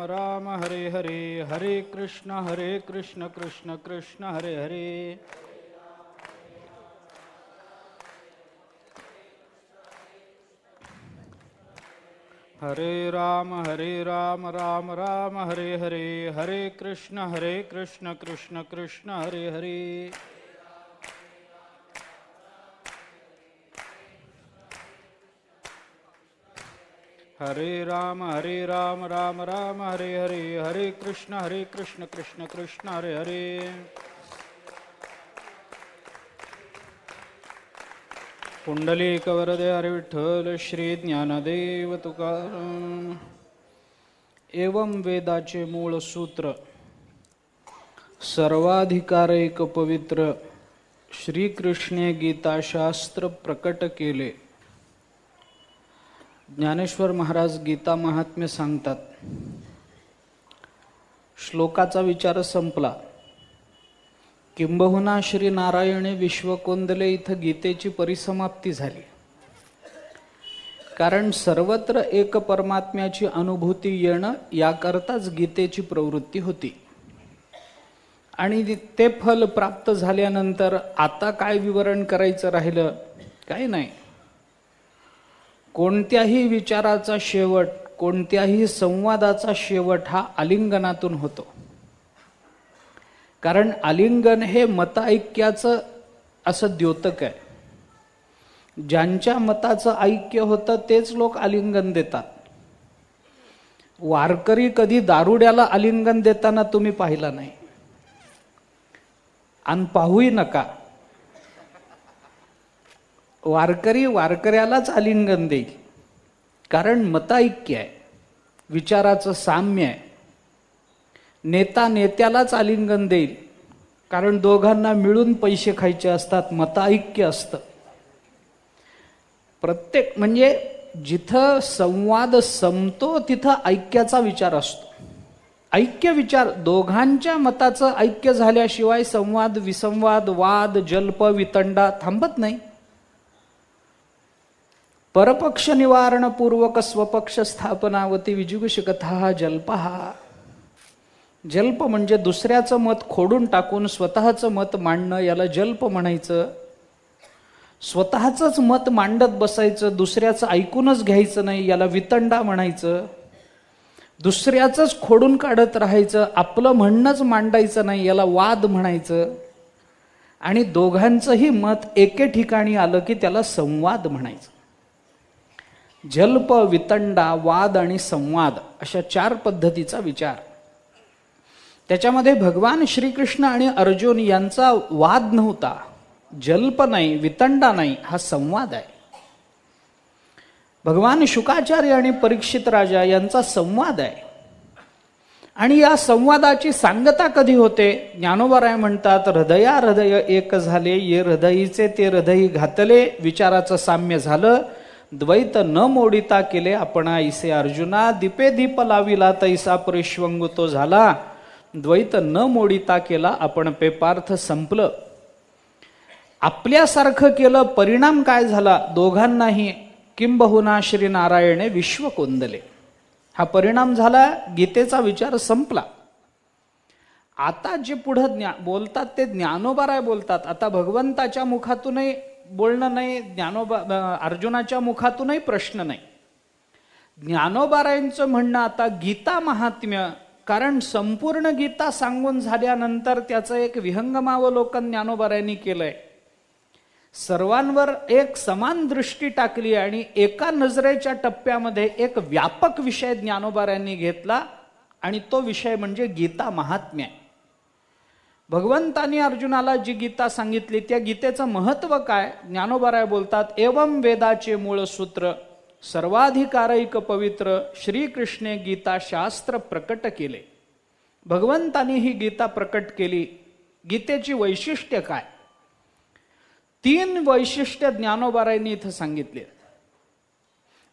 राम राम हरे हरे, हरे कृष्ण कृष्ण कृष्ण हरे हरे, हरे राम राम राम हरे हरे, हरे कृष्ण कृष्ण कृष्ण हरे हरे, हरे राम राम राम हरे हरे, हरे कृष्ण कृष्ण कृष्ण हरे हरे, पुंडलिक वरदे हरे विठ्ठल श्री ज्ञानदेव तुकाराम. एवं वेदाचे मूळ सूत्र, सर्वाधिकारैक पवित्र श्रीकृष्णे गीताशास्त्र प्रकट केले. ज्ञानेश्वर महाराज गीता महात्म्य सांगतात. श्लोकाचा विचार संपला. किंबहुना श्री नारायणे विश्वकोंदले इथं गीतेची परिसमाप्ती झाली. कारण सर्वत्र एक परमात्म्याची अनुभूती येणं याकरताच गीतेची प्रवृत्ती होती. आणि ते फल प्राप्त झाल्यानंतर आता काय विवरण करायचं राहिलं? काही नाही. कोणत्याही विचाराचा शेवट, कोणत्याही संवादाचा शेवट हा आलिंगनातून होतो. कारण आलिंगन हे मतऐक्याचं असं द्योतक आहे. ज्यांच्या मताचं ऐक्य होतं तेच लोक आलिंगन देतात. वारकरी कधी दारुड्याला आलिंगन देताना तुम्ही पाहिला नाही, आणि पाहूही नका. वारकरी वारकऱ्यालाच आलिंगन देईल, कारण मतऐक्य आहे, विचाराचं साम्य आहे. नेता नेत्यालाच आलिंगन देईल, कारण दोघांना मिळून पैसे खायचे असतात, मतऐक्य असतं. प्रत्येक म्हणजे जिथं संवाद संपतो तिथं ऐक्याचा विचार असतो. ऐक्य विचार, दोघांच्या मताचं ऐक्य झाल्याशिवाय संवाद विसंवाद वाद जल्प वितंडा थांबत नाही. परपक्ष निवारण पूर्वक स्वपक्ष स्थापनावती विजुगुष कथा जल्पहा. जल्प म्हणजे दुसऱ्याचं मत खोडून टाकून स्वतःचं मत मांडणं, याला जल्प म्हणायचं. स्वतःचंच मत मांडत बसायचं, दुसऱ्याचं ऐकूनच घ्यायचं नाही, याला वितंडा म्हणायचं. दुसऱ्याचंच खोडून काढत राहायचं, आपलं म्हणणंच मांडायचं नाही, याला वाद म्हणायचं. आणि दोघांचंही मत एके ठिकाणी आलं की त्याला संवाद म्हणायचं. जल्प, वितंडा, वाद आणि संवाद अशा 4 पद्धतीचा विचार. त्याच्यामध्ये भगवान श्रीकृष्ण आणि अर्जुन यांचा वाद नव्हता. जल्प नाही, वितंडा नाही, हा संवाद आहे. भगवान शुकाचार्य आणि परीक्षित राजा यांचा संवाद आहे. आणि या संवादाची सांगता कधी होते? ज्ञानोबराय म्हणतात, हृदया हृदय एक झाले, ये हृदयीचे ते हृदयी घातले. विचाराचं साम्य झालं. द्वैत न मोडिता केले आपणा इसे अर्जुना, दीपे दीप लाविला तैसा परिश्वंगू तो झाला. द्वैत न मोडिता केला आपण पे पार्थ, संपलं. आपल्यासारखं केलं, परिणाम काय झाला? दोघांनाही किंबहुना श्री नारायणे विश्व कोंदले, हा परिणाम झाला. गीतेचा विचार संपला. आता जे पुढं बोलतात ते ज्ञानोबाराय बोलतात. आता भगवंताच्या मुखातूनही बोलणं नाही, अर्जुनाच्या मुखातूनही प्रश्न नाही. ज्ञानोबारायांचं म्हणणं आता गीता महात्म्य. कारण संपूर्ण गीता सांगून झाल्यानंतर त्याचं एक विहंगमावलोकन ज्ञानोबारायांनी केलंय. सर्वांवर एक समान दृष्टी टाकली आणि एका नजरेच्या टप्प्यामध्ये एक व्यापक विषय ज्ञानोबारायांनी घेतला, आणि तो विषय म्हणजे गीता महात्म्य. भगवंतानी अर्जुनाला जी गीता सांगितली त्या गीतेचं महत्व काय? ज्ञानोबाराय बोलतात, एवं वेदाचे मूळ सूत्र सर्वाधिकारैक पवित्र श्रीकृष्णे गीता शास्त्र प्रकट केले. भगवंतानी ही गीता प्रकट केली. गीतेची वैशिष्ट्य काय? 3 वैशिष्ट्य ज्ञानोबारायांनी इथं सांगितले.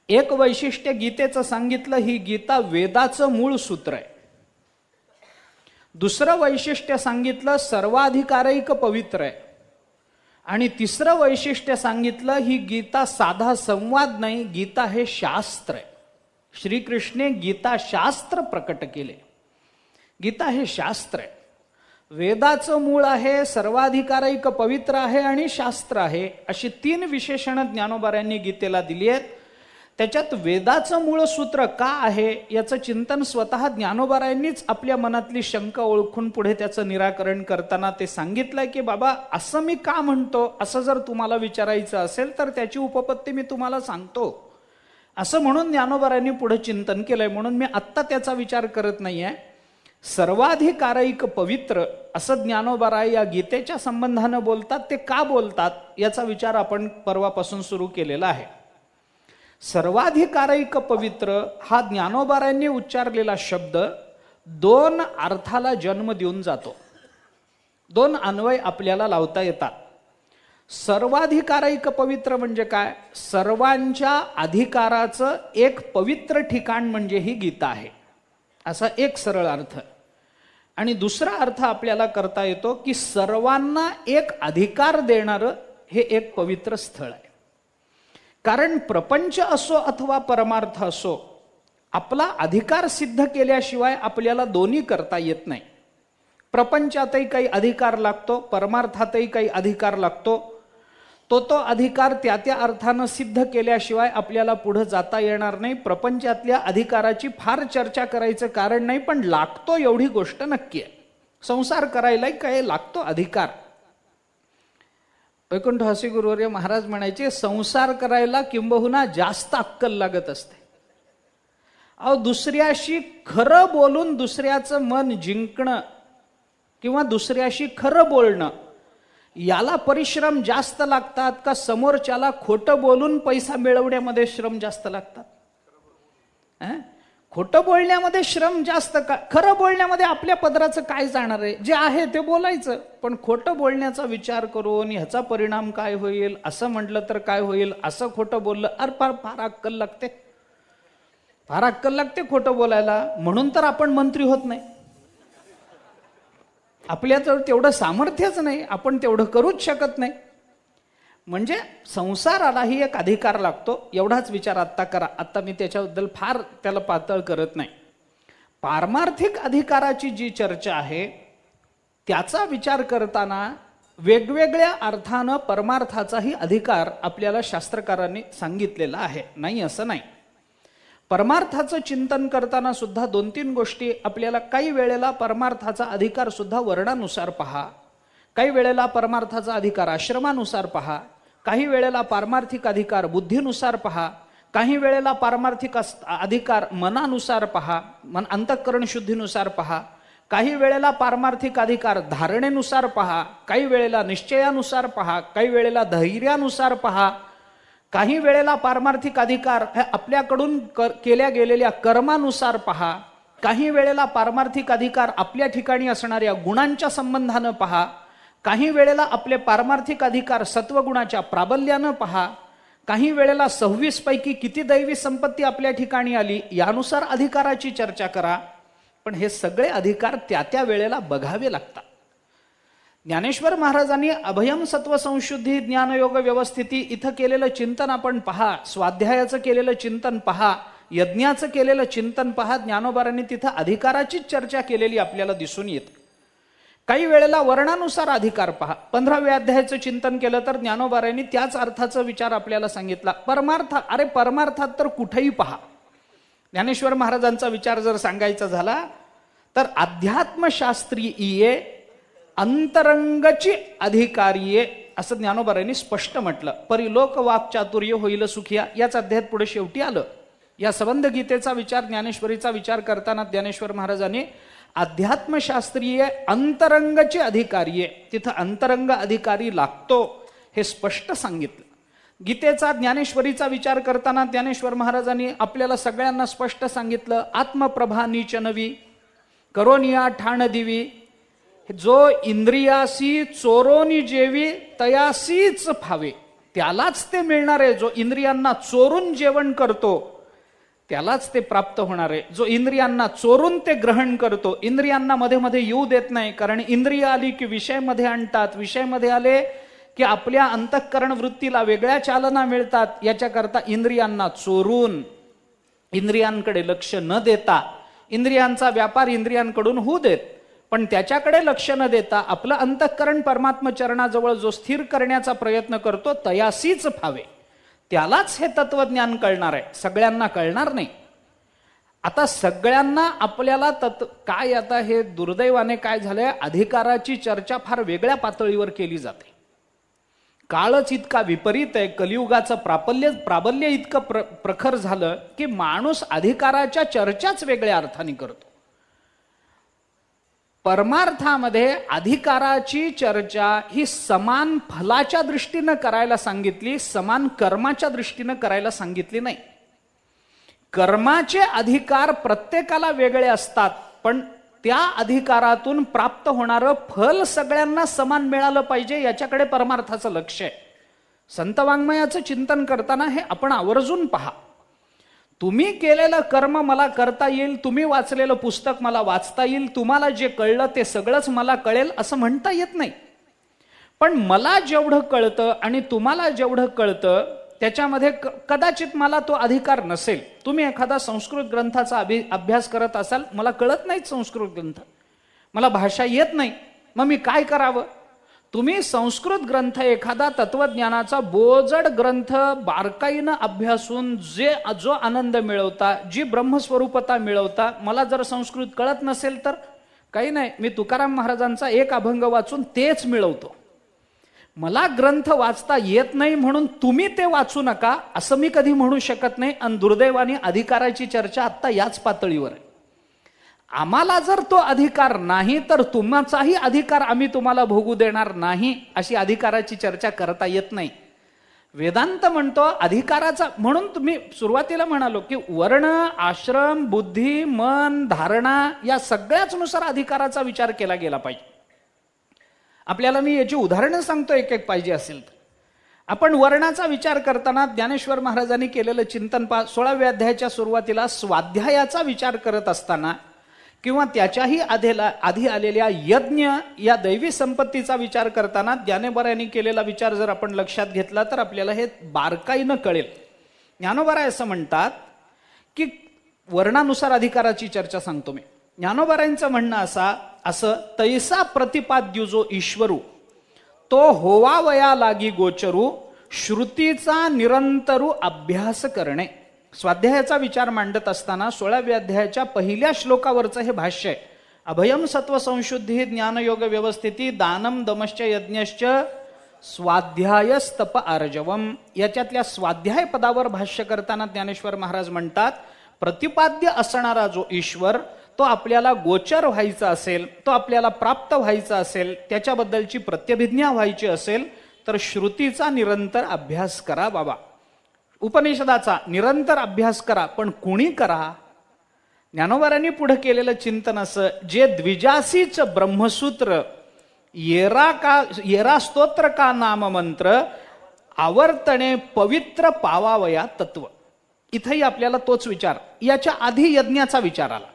एक वैशिष्ट्य गीतेचं सांगितलं, ही गीता वेदाचं मूळ सूत्र आहे. दुसरं वैशिष्ट्य सांगितलं, सर्वाधिकारैक पवित्र आहे. आणि तिसरं वैशिष्ट्य सांगितलं, ही गीता साधा संवाद नाही, गीता हे शास्त्र आहे. श्रीकृष्णे गीता शास्त्र प्रकट केले. गीता हे शास्त्र आहे. वेदाचं मूळ आहे, सर्वाधिकारैक पवित्र आहे आणि शास्त्र आहे, अशी 3 विशेषणं ज्ञानोबाऱ्यांनी गीतेला दिली आहेत. त्याच्यात वेदाचं मूळ सूत्र का आहे याचं चिंतन स्वतः ज्ञानोबाऱ्यांनीच आपल्या मनातली शंका ओळखून पुढे त्याचं निराकरण करताना ते सांगितलंय की बाबा असं मी का म्हणतो, असं जर तुम्हाला विचारायचं असेल तर त्याची उपपत्ती मी तुम्हाला सांगतो, असं म्हणून ज्ञानोबाऱ्यांनी पुढे चिंतन केलंय. म्हणून मी आत्ता त्याचा विचार करत नाहीये. सर्वाधिकारैक पवित्र असं ज्ञानोबाराय या गीतेच्या संबंधानं बोलतात. ते का बोलतात याचा विचार आपण परवापासून सुरू केलेला आहे. सर्वाधिकारैक पवित्र हा ज्ञानोबारायांनी उच्चारलेला शब्द 2 अर्थाला जन्म देऊन जातो. 2 अन्वय आपल्याला लावता येतात. सर्वाधिकारैक पवित्र म्हणजे काय? सर्वांच्या अधिकाराचं एक पवित्र ठिकाण म्हणजे ही गीता आहे, असा एक सरळ अर्थ. आणि दुसरा अर्थ आपल्याला करता येतो की सर्वांना एक अधिकार देणारं हे एक पवित्र स्थळ आहे. कारण प्रपंच असो अथवा परमार्थ असो, आपला अधिकार सिद्ध केल्याशिवाय आपल्याला दोन्ही करता येत नाही. प्रपंचातही काही अधिकार लागतो, परमार्थातही काही अधिकार लागतो. तो अधिकार त्या अर्थानं सिद्ध केल्याशिवाय आपल्याला पुढे जाता येणार नाही. प्रपंचातल्या अधिकाराची फार चर्चा करायचं कारण नाही, पण लागतो एवढी गोष्ट नक्की आहे. संसार करायलाही काय लागतो अधिकार. वैकुंठ हसी गुरुवर्य महाराज म्हणायचे, संसार करायला किंबहुना जास्त अक्कल लागत असते. अहो, दुसऱ्याशी खरं बोलून दुसऱ्याचं मन जिंकणं किंवा दुसऱ्याशी खरं बोलणं याला परिश्रम जास्त लागतात का समोरच्याला खोटं बोलून पैसा मिळवण्यामध्ये श्रम जास्त लागतात? खोटं बोलण्यामध्ये श्रम जास्त का? खरं बोलण्यामध्ये आपल्या पदराचं काय जाणार आहे? जे आहे ते बोलायचं, पण खोटं बोलण्याचा विचार करून ह्याचा परिणाम काय होईल, असं म्हटलं तर काय होईल, असं खोटं बोललं, अरे फार अक्कल लागते. फार अक्कल लागते खोटं बोलायला. म्हणून तर आपण मंत्री होत नाही. आपल्याजवळ तेवढं सामर्थ्यच नाही, आपण तेवढं करूच शकत नाही. म्हणजे संसारालाही एक अधिकार लागतो, एवढाच विचार आत्ता करा. आत्ता मी त्याच्याबद्दल फार त्याला पातळ करत नाही. पारमार्थिक अधिकाराची जी चर्चा आहे त्याचा विचार करताना वेगवेगळ्या अर्थानं परमार्थाचाही अधिकार आपल्याला शास्त्रकारांनी सांगितलेला आहे, नाही असं नाही. परमार्थाचं चिंतन करताना सुद्धा 2-3 गोष्टी आपल्याला, काही वेळेला परमार्थाचा अधिकार सुद्धा वर्णानुसार पहा, काही वेळेला परमार्थाचा अधिकार आश्रमानुसार पहा, काही वेळेला पारमार्थिक अधिकार बुद्धीनुसार पहा, काही वेळेला पारमार्थिक अधिकार मनानुसार पहा, अंतःकरण शुद्धीनुसार पहा, काही वेळेला पारमार्थिक अधिकार धारणेनुसार पहा, काही वेळेला निश्चयानुसार पहा, काही वेळेला धैर्यानुसार पहा, काही वेळेला पारमार्थिक अधिकार आपल्याकडून केल्या गेलेल्या कर्मानुसार पहा, काही वेळेला पारमार्थिक अधिकार आपल्या ठिकाणी असणाऱ्या गुणांच्या संबंधानं पहा, काही वेळेला आपले पारमार्थिक अधिकार सत्वगुणाच्या प्राबल्यानं पहा, काही वेळेला 26 पैकी किती दैवी संपत्ती आपल्या ठिकाणी आली यानुसार अधिकाराची चर्चा करा. पण हे सगळे अधिकार त्या वेळेला बघावे लागतात. ज्ञानेश्वर महाराजांनी अभयम सत्व संशुद्धी ज्ञानयोग व्यवस्थिती इथं केलेलं चिंतन आपण पहा, स्वाध्यायाचं केलेलं चिंतन पहा, यज्ञाचं केलेलं चिंतन पहा. ज्ञानोबारांनी तिथं अधिकाराचीच चर्चा केलेली आपल्याला दिसून येते. काही वेळेला वर्णानुसार अधिकार पहा. 15व्या अध्यायाचं चिंतन केलं तर ज्ञानोबारांनी त्याच अर्थाचा विचार आपल्याला सांगितला. परमार्थात तर कुठेही पहा. ज्ञानेश्वर महाराजांचा विचार जर सांगायचा झाला तर अध्यात्मशास्त्रीय अंतरंगची अधिकारीये असं ज्ञानोबारांनी स्पष्ट म्हटलं. परिलोक वाक्चातुर्य होईल सुखिया याच अध्यायात पुढे शेवटी आलं. या संबंध गीतेचा विचार, ज्ञानेश्वरीचा विचार करताना ज्ञानेश्वर महाराजांनी अध्यात्मशास्त्रीय अंतरंगचे अधिकारी आहे, तिथं अंतरंग अधिकारी लागतो हे स्पष्ट सांगितलं. गीतेचा ज्ञानेश्वरीचा विचार करताना ज्ञानेश्वर महाराजांनी आपल्याला सगळ्यांना स्पष्ट सांगितलं, आत्मप्रभा नीच नवी करोनिया ठाण दिवी, जो इंद्रियासी चोरोनी जेवी तयासीच फावे, त्यालाच ते मिळणार आहे. जो इंद्रियांना चोरून जेवण करतो त्यालाच ते प्राप्त होणार आहे. जो इंद्रियांना चोरून ते ग्रहण करतो, इंद्रियांना मध्ये मध्ये येऊ देत नाही, कारण इंद्रिय आली की विषय मध्ये आणतात, विषय मध्ये आले की आपल्या अंतःकरण वृत्तीला वेगळ्या चालना मिळतात. याच्याकरता इंद्रियांना चोरून इंद्रियांकडे लक्ष न देता, इंद्रियांचा व्यापार इंद्रियांकडून होऊ देत, पण त्याच्याकडे लक्ष न देता आपलं अंतःकरण परमात्म चरणाजवळ जो स्थिर करण्याचा प्रयत्न करतो तयासीच फावे, त्यालाच हे तत्वज्ञान कळणार आहे, सगळ्यांना कळणार नाही. आता सगळ्यांना आपल्याला काय, आता हे दुर्दैवाने काय झालंय, अधिकाराची चर्चा फार वेगळ्या पातळीवर केली जाते. काळच इतका विपरीत आहे, कलियुगाचं प्राबल्य इतकं प्रखर झालं की माणूस अधिकाराच्या चर्चाच वेगळ्या अर्थाने करतो. परमार्थामध्ये अधिकाराची चर्चा ही समान फलाच्या दृष्टीनं करायला सांगितली, समान कर्माच्या दृष्टीनं करायला सांगितली नाही. कर्माचे अधिकार प्रत्येकाला वेगळे असतात, पण त्या अधिकारातून प्राप्त होणारं फल सगळ्यांना समान मिळालं पाहिजे, याच्याकडे परमार्थाचं लक्ष आहे. संत वाङ्मयाचं चिंतन करताना हे आपण आवर्जून पहा. तुम्ही केलेलं कर्म मला करता येईल, तुम्ही वाचलेलं पुस्तक मला वाचता येईल, तुम्हाला जे कळलं ते सगळंच मला कळेल असं म्हणता येत नाही. पण मला जेवढं कळतं आणि तुम्हाला जेवढं कळतं त्याच्यामध्ये कदाचित मला तो अधिकार नसेल. तुम्ही एखादा संस्कृत ग्रंथाचा अभ्यास करत असाल, मला कळत नाही संस्कृत ग्रंथ, मला भाषा येत नाही, मग मी काय करावं? तुम्ही संस्कृत ग्रंथ, एखादा तत्वज्ञानाचा बोजड ग्रंथ बारकाईनं अभ्यासून जो आनंद मिळवता, जी ब्रह्मस्वरूपता मिळवता, मला जर संस्कृत कळत नसेल तर काही नाही, मी तुकाराम महाराजांचा एक अभंग वाचून तेच मिळवतो. मला ग्रंथ वाचता येत नाही म्हणून तुम्ही ते वाचू नका असं मी कधी म्हणू शकत नाही. आणि दुर्दैवाने अधिकाराची चर्चा आत्ता याच पातळीवर आहे. आम्हाला जर तो अधिकार नाही तर तुमचाही अधिकार आम्ही तुम्हाला भोगू देणार नाही, अशी अधिकाराची चर्चा करता येत नाही. वेदांत म्हणतो अधिकाराचा, म्हणून तुम्ही सुरुवातीला म्हणालो की वर्ण, आश्रम, बुद्धी, मन, धारणा या सगळ्याच नुसार अधिकाराचा विचार केला गेला पाहिजे. आपल्याला मी याची उदाहरणं सांगतो एक एक पाहिजे असेल तर. आपण वर्णाचा विचार करताना ज्ञानेश्वर महाराजांनी केलेलं चिंतन 16व्या अध्यायाच्या सुरुवातीला स्वाध्यायाचा विचार करत असताना किंवा त्याच्याही आधी आलेल्या यज्ञ या दैवी संपत्तीचा विचार करताना ज्ञानेश्वरांनी केलेला विचार जर आपण लक्षात घेतला तर आपल्याला हे बारकाईनं कळेल. ज्ञानोबराय असं म्हणतात की वर्णानुसार अधिकाराची चर्चा सांगतो मी. ज्ञानोबरायांचं म्हणणं असं तैसा प्रतिपाद्यू जो ईश्वरू, तो होवावया लागी गोचरू, श्रुतीचा निरंतरू अभ्यास करणे. स्वाध्यायाचा विचार मांडत असताना 16व्या अध्यायाच्या पहिल्या श्लोकावरचं हे भाष्य आहे. अभयम सत्व संशुद्धी ज्ञानयोग व्यवस्थिती दानम दमश्च यज्ञश्च स्वाध्यायस्तप आर्जवम. याच्यातल्या स्वाध्याय पदावर भाष्य करताना ज्ञानेश्वर महाराज म्हणतात, प्रतिपाद्य असणारा जो ईश्वर तो आपल्याला गोचर व्हायचा असेल, तो आपल्याला प्राप्त व्हायचा असेल, त्याच्याबद्दलची प्रत्यभिज्ञा व्हायची असेल तर श्रुतीचा निरंतर अभ्यास करा बाबा. उपनिषदाचा निरंतर अभ्यास करा, पण कुणी करा? ज्ञानोबारांनी पुढे केलेलं चिंतन असं, जे द्विजासीच ब्रह्मसूत्र येरा स्तोत्र का नाम मंत्र आवर्तने पवित्र पावावया तत्व. इथंही आपल्याला तोच विचार, याच्या आधी यज्ञाचा विचार आला.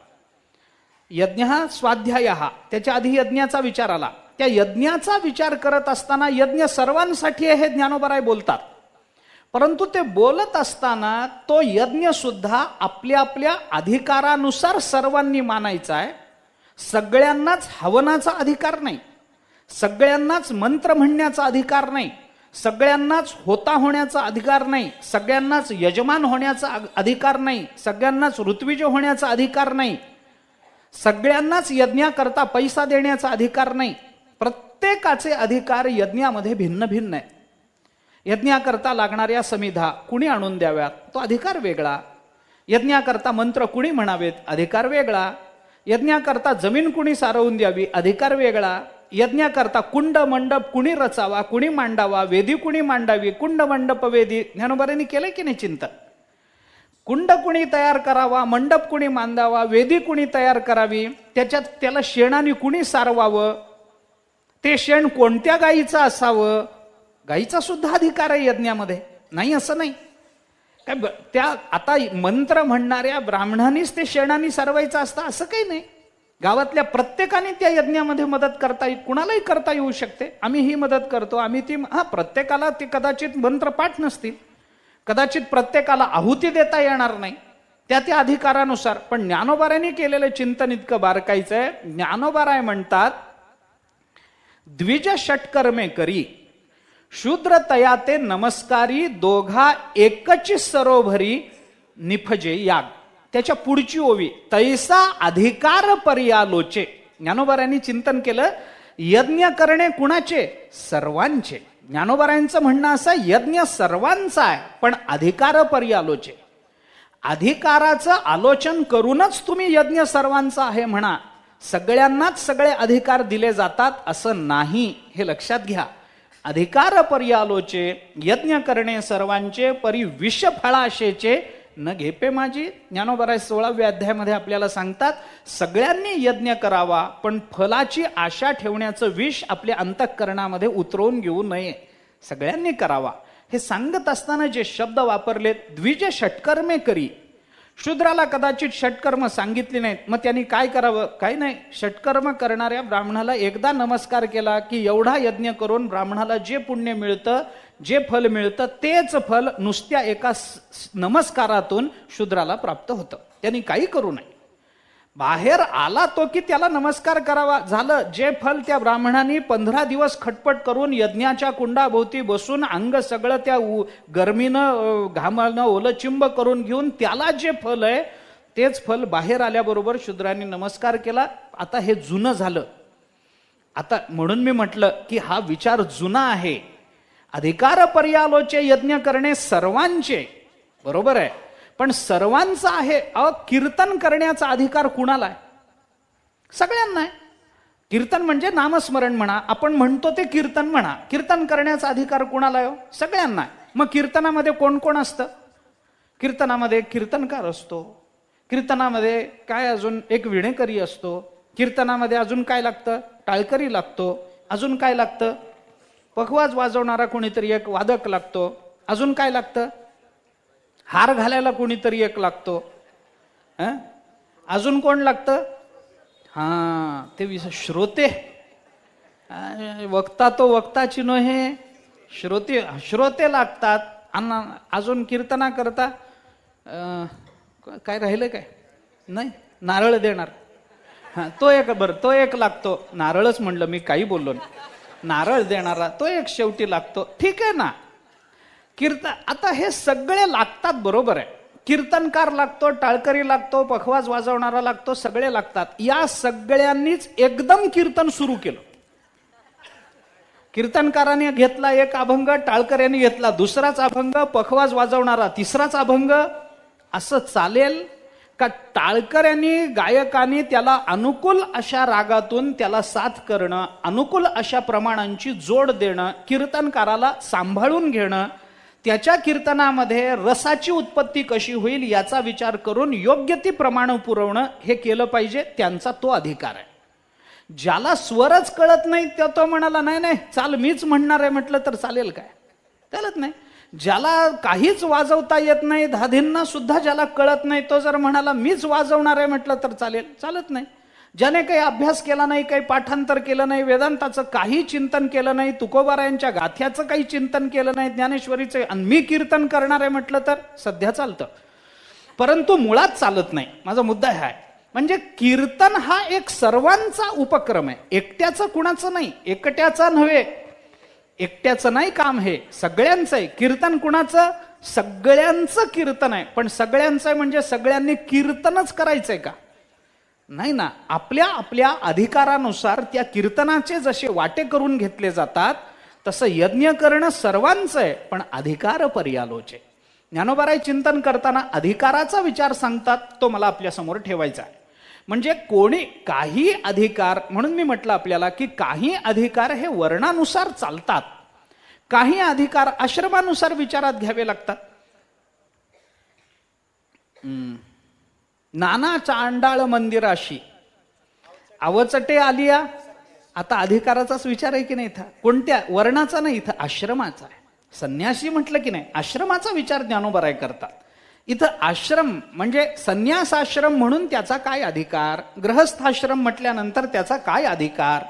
यज्ञ हा स्वाध्याय हा, त्याच्या आधी यज्ञाचा विचार आला. त्या यज्ञाचा विचार करत असताना यज्ञ सर्वांसाठी हे ज्ञानोबराय बोलतात, परंतु ते बोलत असताना तो यज्ञ सुद्धा आपल्या आपल्या अधिकारानुसार सर्वांनी मानायचा आहे. सगळ्यांनाच हवनाचा अधिकार नाही, सगळ्यांनाच मंत्र म्हणण्याचा अधिकार नाही, सगळ्यांनाच होता होण्याचा अधिकार नाही, सगळ्यांनाच यजमान होण्याचा अधिकार नाही, सगळ्यांनाच ऋत्विज होण्याचा अधिकार नाही, सगळ्यांनाच यज्ञाकरता पैसा देण्याचा अधिकार नाही. प्रत्येकाचे अधिकार यज्ञामध्ये भिन्न भिन्न आहे. यज्ञाकरता लागणाऱ्या समिधा कुणी आणून द्याव्यात, तो अधिकार वेगळा. यज्ञाकरता मंत्र कुणी म्हणावेत, अधिकार वेगळा. यज्ञाकरता जमीन कुणी सारवून द्यावी, अधिकार वेगळा. यज्ञाकरता कुंड मंडप कुणी रचावा, कुणी मांडावा, वेदी कुणी मांडावी, कुंड मंडप वेदी. ज्ञानोबारांनी केलंय की नाही चिंतन? कुंड कुणी तयार करावा, मंडप कुणी मांडावा, वेदी कुणी तयार करावी, त्याला शेणाने कुणी सारवावं, ते शेण कोणत्या गायीचं असावं, गायीचा सुद्धा अधिकार आहे यज्ञामध्ये, नाही असं नाही काय. त्या आता मंत्र म्हणणाऱ्या ब्राह्मणांनीच ते शेणाने सारवायचं असतं असं काही नाही. गावातल्या प्रत्येकाने त्या यज्ञामध्ये मदत करता कुणालाही करता येऊ शकते. आम्ही ही मदत करतो, आम्ही ती, प्रत्येकाला ते कदाचित मंत्रपाठ नसतील, कदाचित प्रत्येकाला आहुती देता येणार नाही, त्या अधिकारानुसार. पण ज्ञानोबारायांनी केलेलं चिंतन इतकं बारकाईचं आहे. ज्ञानोबाराय म्हणतात, द्विज षटकर्मे करी शूद्र तया ते नमस्कारी, दोघा एकची सरोभरी निफजे याग. त्याच्या पुढची ओवी, तैसा अधिकार पर्यालोचे. ज्ञानोबारायांनी चिंतन केलं, यज्ञ करणे कुणाचे? सर्वांचे. ज्ञानोबारायांचं म्हणणं असं, यज्ञ सर्वांचा आहे पण अधिकार पर्यालोचे. अधिकाराचं आलोचन करूनच तुम्ही यज्ञ सर्वांचा आहे म्हणा, सगळ्यांनाच सगळे अधिकार दिले जातात असं नाही, हे लक्षात घ्या. अधिकार पर्यालोचे, यज्ञ करणे सर्वांचे, परी विष फळाशेचे न घेपे माझी. ज्ञानोबाराय 16व्या अध्यायामध्ये आपल्याला सांगतात, सगळ्यांनी यज्ञ करावा पण फलाची आशा ठेवण्याचं विष आपल्या अंतःकरणामध्ये उतरवून घेऊ नये, सगळ्यांनी करावा. हे सांगत असताना जे शब्द वापरलेत, द्विज षटकर्मे करी. शूद्राला कदाचित षटकर्म सांगितली नाहीत, मग त्यांनी काय करावं? काही नाही, षटकर्म करणाऱ्या ब्राह्मणाला एकदा नमस्कार केला की एवढा यज्ञ करून ब्राह्मणाला जे पुण्य मिळतं, जे फल मिळतं, तेच फल नुसत्या एका नमस्कारातून शूद्राला प्राप्त होतं. त्यांनी काही करू नये. बाहेर आला तो की त्याला नमस्कार करावा, झालं. जे फल त्या ब्राह्मणांनी 15 दिवस खटपट करून यज्ञाच्या कुंडाभोवती बसून अंग सगळं त्या गरमीनं घामानं ओलचिंब करून घेऊन त्याला जे फल आहे तेच फल बाहेर आल्याबरोबर शूद्रांनी नमस्कार केला. आता हे जुनं झालं. आता म्हणून मी म्हटलं की हा विचार जुना आहे. अधिकार पर्यालोचे, यज्ञ करणे सर्वांचे, बरोबर आहे, पण सर्वांचा आहे. कीर्तन करण्याचा अधिकार कुणाला आहे? सगळ्यांना आहे. कीर्तन म्हणजे नामस्मरण म्हणा, आपण म्हणतो ते कीर्तन म्हणा. कीर्तन करण्याचा अधिकार कुणाला आहे? सगळ्यांना आहे. मग कीर्तनामध्ये कोण कोण असतं? कीर्तनामध्ये कीर्तनकार असतो, कीर्तनामध्ये काय अजून एक विणेकरी असतो, कीर्तनामध्ये अजून काय लागतं? टाळकरी लागतो, अजून काय लागतं? पखवाज वाजवणारा कोणीतरी एक वादक लागतो, अजून काय लागतं? हार घालायला कोणीतरी एक लागतो, अजून कोण लागतं? ते श्रोते. वक्ता तो वक्ताची नव्हे, श्रोते लागतात. अजून कीर्तना करता काय राहिलं काय? नाही, नारळ देणार. तो एक, बरं तो एक लागतो. नारळच म्हणलं मी, काही बोललो नाही. नारळ देणारा तो एक शेवटी लागतो. ठीक आहे ना. कीर्तन, आता हे सगळे लागतात, बरोबर आहे. कीर्तनकार लागतो, टाळकरी लागतो, पखवाज वाजवणारा लागतो, सगळे लागतात. या सगळ्यांनीच एकदम कीर्तन सुरू केलं. कीर्तनकाराने घेतला एक अभंग, टाळकऱ्याने घेतला दुसराच अभंग, पखवाज वाजवणारा तिसराच अभंग. असं चालेल का? टाळकऱ्यांनी, गायकांनी त्याला अनुकूल अशा रागातून त्याला साथ करणं, अनुकूल अशा प्रमाणांची जोड देणं, कीर्तनकाराला सांभाळून घेणं, त्याच्या कीर्तनामध्ये रसाची उत्पत्ती कशी होईल याचा विचार करून योग्य ती प्रमाण पुरवणं, हे केलं पाहिजे. त्यांचा तो अधिकार आहे. ज्याला स्वरच कळत नाही तो म्हणाला नाही नाही चाल मीच म्हणणार आहे म्हटलं तर चालेल काय? चालत नाही. ज्याला काहीच वाजवता येत नाही, धाधींना सुद्धा ज्याला कळत नाही, तो जर म्हणाला मीच वाजवणार आहे म्हटलं तर चालेल? चालत नाही. ज्याने काही अभ्यास केला नाही, काही पाठांतर केलं नाही, वेदांताचं काही चिंतन केलं नाही, तुकोबारायांच्या गाथ्याचं काही चिंतन केलं नाही, ज्ञानेश्वरीचं, आणि मी कीर्तन करणार आहे म्हटलं तर सध्या चालतं, परंतु मुळात चालत नाही. माझा मुद्दा हा आहे. म्हणजे कीर्तन हा एक सर्वांचा उपक्रम आहे, एकट्याचं कुणाचं नाही, एकट्याचा नव्हे, एकट्याचं नाही काम, हे सगळ्यांचं आहे. कीर्तन कुणाचं? सगळ्यांचं कीर्तन आहे. पण सगळ्यांचं आहे म्हणजे सगळ्यांनी कीर्तनच करायचंय का? नाही ना. आपल्या आपल्या अधिकारानुसार त्या कीर्तनाचे जसे वाटे करून घेतले जातात तसं यज्ञ करणं सर्वांचं आहे, पण अधिकार पर्यालोचे. ज्ञानोबाराय चिंतन करताना अधिकाराचा विचार सांगतात, तो मला आपल्या समोर ठेवायचा आहे. म्हणजे कोणी काही अधिकार, म्हणून मी म्हटलं आपल्याला की काही अधिकार हे वर्णानुसार चालतात, काही अधिकार आश्रमानुसार विचारात घ्यावे लागतात. नाना चांडाळ मंदिराशी अवचटे आलिया. आता अधिकाराचाच विचार आहे की नाही? इथं कोणत्या वर्णाचा नाही, इथं आश्रमाचा आहे. संन्यासी म्हटलं की नाही, आश्रमाचा विचार ज्ञानोबाराय करतात. इथं आश्रम म्हणजे संन्यासाश्रम म्हणून त्याचा काय अधिकार, गृहस्थाश्रम म्हटल्यानंतर त्याचा काय अधिकार,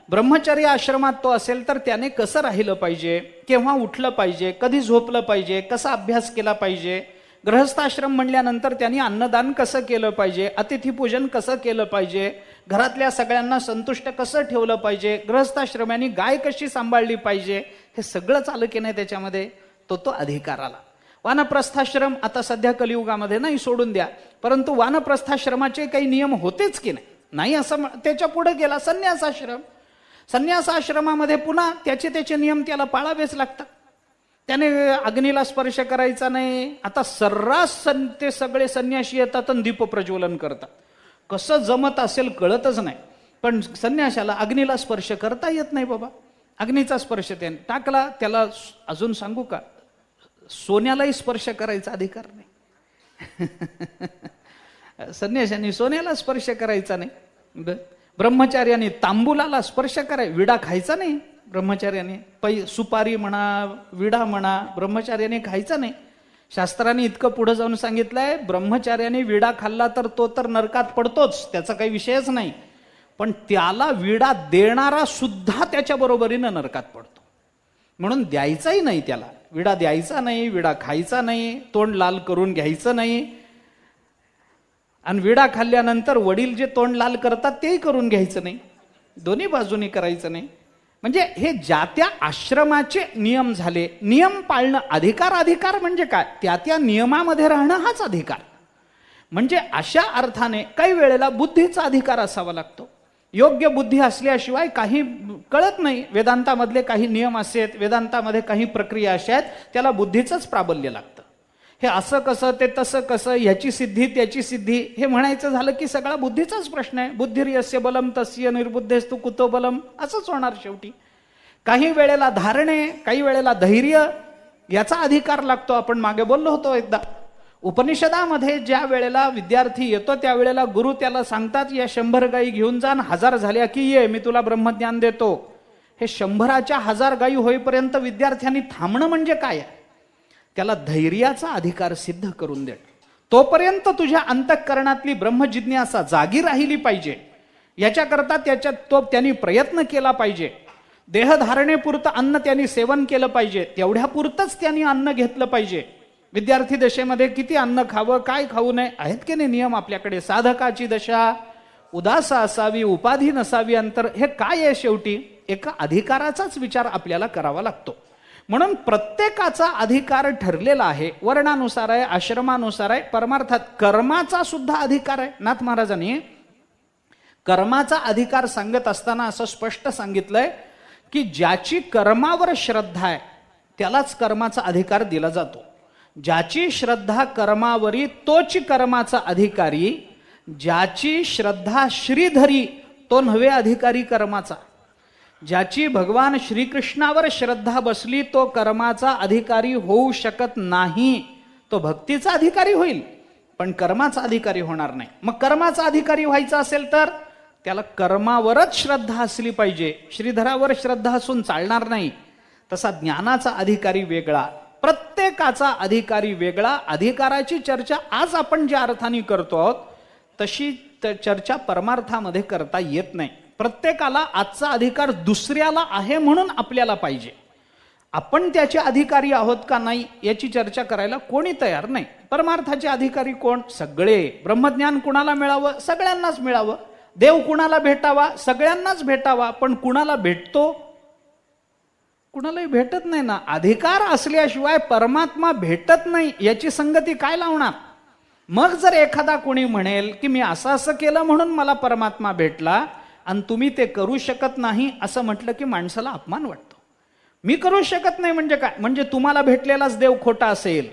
ब्रह्मचर्य आश्रमात तो असेल तर त्याने कसं राहिलं पाहिजे, केव्हा उठलं पाहिजे, कधी झोपलं पाहिजे, कसा अभ्यास केला पाहिजे, गृहस्थाश्रम म्हणल्यानंतर त्यांनी अन्नदान कसं केलं पाहिजे, अतिथीपूजन कसं केलं पाहिजे, घरातल्या सगळ्यांना संतुष्ट कसं ठेवलं पाहिजे, गृहस्थाश्रमाने गाय कशी सांभाळली पाहिजे, हे सगळंच आलं की नाही त्याच्यामध्ये, तो अधिकार आला. वानप्रस्थाश्रम आता सध्या कलियुगामध्ये नाही, सोडून द्या, परंतु वानप्रस्थाश्रमाचे काही नियम होतेच की नाही असं त्याच्या पुढे गेला संन्यासाश्रम. संन्यासाश्रमामध्ये पुन्हा त्याचे नियम त्याला पाळावेच लागतात. त्याने अग्नीला स्पर्श करायचा नाही. आता सर्रास ते सगळे संन्याशी येतात आणि दीप प्रज्वलन करतात. कसं जमत असेल कळतच नाही, पण संन्याशाला अग्नीला स्पर्श करता येत नाही बाबा. अग्नीचा स्पर्श त्याने टाकला, त्याला अजून सांगू का, सोन्यालाही स्पर्श करायचा अधिकार नाही. संन्याशांनी सोन्याला स्पर्श करायचा नाही. ब्रह्मचार्याने तांबूलाला स्पर्श कराय, विडा खायचा नाही ब्रह्मचार्याने. सुपारी म्हणा, विडा म्हणा, ब्रह्मचार्याने खायचा नाही. शास्त्राने इतकं पुढे जाऊन सांगितलंय, ब्रह्मचार्याने विडा खाल्ला तर तो तर नरकात पडतोच, त्याचा काही विषयच नाही, पण त्याला विडा देणारा सुद्धा त्याच्या बरोबरीनं नरकात पडतो. म्हणून द्यायचाही नाही त्याला, विडा द्यायचा नाही, विडा खायचा नाही, तोंड लाल करून घ्यायचं नाही. आणि विडा खाल्ल्यानंतर वडील जे तोंड लाल करतात तेही करून घ्यायचं नाही, दोन्ही बाजूनी करायचं नाही. म्हणजे हे ज्या त्या आश्रमाचे नियम झाले. नियम पाळणं अधिकार म्हणजे काय, त्या नियमामध्ये राहणं हाच अधिकार. म्हणजे अशा अर्थाने काही वेळेला बुद्धीचा अधिकार असावा लागतो. योग्य बुद्धी असल्याशिवाय काही कळत नाही. वेदांतामधले काही नियम असे आहेत, वेदांतामध्ये काही प्रक्रिया अशा आहेत, त्याला बुद्धीचंच प्राबल्य लागतं. हे असं कसं, ते तसं कसं, ह्याची सिद्धी त्याची सिद्धी, हे म्हणायचं झालं की सगळा बुद्धीचाच प्रश्न आहे. बुद्धिर्यस्य बलम तस्य निर्बुद्धेस्तु कुतो बलम, असंच होणार शेवटी. काही वेळेला धारणे, काही वेळेला धैर्य, याचा अधिकार लागतो. आपण मागे बोललो होतो एकदा, उपनिषदामध्ये ज्या वेळेला विद्यार्थी येतो त्यावेळेला गुरु त्याला सांगतात, या 100 गायी घेऊन जा, 1000 झाल्या की ये, मी तुला ब्रह्मज्ञान देतो. हे 100च्या 1000 गायी होईपर्यंत विद्यार्थ्यांनी थांबणं म्हणजे काय, त्याला धैर्याचा अधिकार सिद्ध करून दे. तोपर्यंत तुझ्या अंतःकरणातली ब्रह्मजिज्ञासा जागी राहिली पाहिजे, याच्याकरता त्यांनी प्रयत्न केला पाहिजे. देहधारणेपुरतं अन्न त्यांनी सेवन केलं पाहिजे, तेवढ्या पुरतंच त्यांनी अन्न घेतलं पाहिजे. विद्यार्थी दशेमध्ये किती अन्न खावं, काय खाऊ नये, आहेत की नाही नियम आपल्याकडे. साधकाची दशा उदास असावी, उपाधी नसावी अंतर, हे काय आहे, शेवटी एका अधिकाराचाच विचार आपल्याला करावा लागतो. म्हणून प्रत्येकाचा अधिकार ठरलेला आहे, वर्णानुसार आहे, आश्रमानुसार आहे. परमार्थात कर्माचा सुद्धा अधिकार आहे. नाथ महाराजांनी कर्माचा अधिकार सांगत असताना असं स्पष्ट सांगितलंय की ज्याची कर्मावर श्रद्धा आहे त्यालाच कर्माचा अधिकार दिला जातो. ज्याची श्रद्धा कर्मावरी तोच कर्माचा अधिकारी, ज्याची श्रद्धा श्रीधरी तो नव्हे अधिकारी कर्माचा. ज्याची भगवान श्रीकृष्णावर श्रद्धा बसली तो कर्माचा अधिकारी होऊ शकत नाही. तो भक्तीचा अधिकारी होईल पण कर्माचा अधिकारी होणार नाही. मग कर्माचा अधिकारी व्हायचा असेल तर त्याला कर्मावरच श्रद्धा असली पाहिजे. श्रीधरावर श्रद्धा असून चालणार नाही. तसा ज्ञानाचा अधिकारी वेगळा, प्रत्येकाचा अधिकारी वेगळा. अधिकाराची चर्चा आज आपण ज्या अर्थाने करतो आहोत तशी चर्चा परमार्थामध्ये करता येत नाही. प्रत्येकाला आजचा अधिकार दुसऱ्याला आहे म्हणून आपल्याला पाहिजे. आपण त्याचे अधिकारी आहोत का नाही याची चर्चा करायला कोणी तयार नाही. परमार्थाचे अधिकारी कोण? सगळे. ब्रह्मज्ञान कुणाला मिळावं? सगळ्यांनाच मिळावं. देव कुणाला भेटावा? सगळ्यांनाच भेटावा. पण कुणाला भेटतो? कुणालाही भेटत नाही ना. अधिकार असल्याशिवाय परमात्मा भेटत नाही, याची संगती काय लावणार? मग जर एखादा कोणी म्हणेल की मी असं केलं म्हणून मला परमात्मा भेटला आणि तुम्ही ते करू शकत नाही असं म्हटलं की माणसाला अपमान वाटतो. मी करू शकत नाही म्हणजे काय? म्हणजे तुम्हाला भेटलेलाच देव खोटा असेल.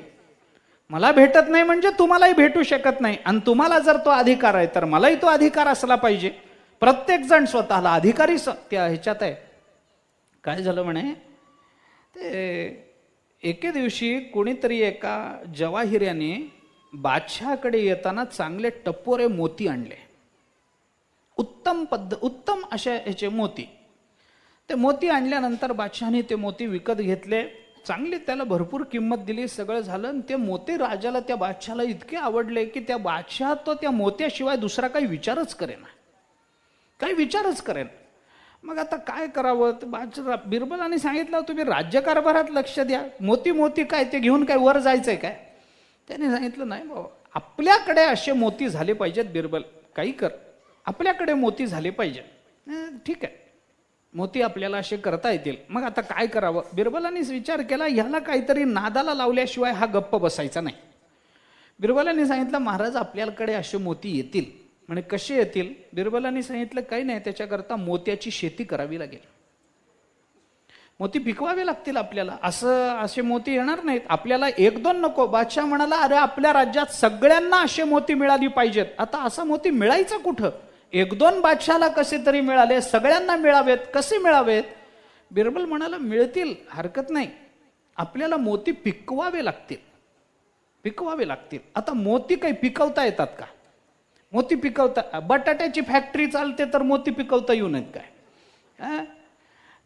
मला भेटत नाही म्हणजे तुम्हालाही भेटू शकत नाही. आणि तुम्हाला जर तो अधिकार आहे तर मलाही तो अधिकार असला पाहिजे. प्रत्येक जण स्वतःला अधिकारी त्या ह्याच्यात आहे. काय झालं म्हणे, ते एके दिवशी कोणीतरी एका जवाहिऱ्याने बादशहाकडे येताना चांगले टप्पोरे मोती आणले. उत्तम अशा ह्याचे मोती. ते मोती आणल्यानंतर बादशहाने ते मोती विकत घेतले. चांगली त्याला भरपूर किंमत दिली. सगळं झालं. आणि ते मोती राजाला, त्या बादशहाला इतके आवडले की त्या बादशहा तो त्या मोत्याशिवाय दुसरा काही विचारच करेना. काही विचारच करेन. मग आता काय करावं? बिरबलाने सांगितलं तुम्ही राज्यकारभारात लक्ष द्या. मोती काय ते घेऊन काय वर जायचंय काय? त्याने सांगितलं नाही बाबा, आपल्याकडे असे मोती झाले पाहिजेत बिरबल, काही कर, आपल्याकडे मोती झाले पाहिजेत. ठीक आहे, मोती आपल्याला असे करता येतील. मग आता काय करावं? बिरबलांनीच विचार केला, ह्याला काहीतरी नादाला लावल्याशिवाय हा गप्प बसायचा नाही. बिरबलांनी सांगितलं, महाराज आपल्याकडे असे मोती येतील. म्हणे कसे येतील? बिरबलांनी सांगितलं, काही नाही, त्याच्याकरता मोत्याची शेती करावी लागेल, मोती पिकवावे लागतील आपल्याला. असे मोती येणार नाहीत आपल्याला, एक दोन नको. बादशाह म्हणाला, अरे आपल्या राज्यात सगळ्यांना असे मोती मिळाली पाहिजेत. आता असा मोती मिळायचं कुठं? एक दोन बादशाहला कसे तरी मिळाले, सगळ्यांना मिळावेत, कसे मिळावेत? बिरबल म्हणाला, मिळतील, हरकत नाही, आपल्याला मोती पिकवावे लागतील, पिकवावे लागतील. आता मोती काही पिकवता येतात का? मोती पिकवता, बटाट्याची फॅक्टरी चालते तर मोती पिकवता येऊ नयेत काय?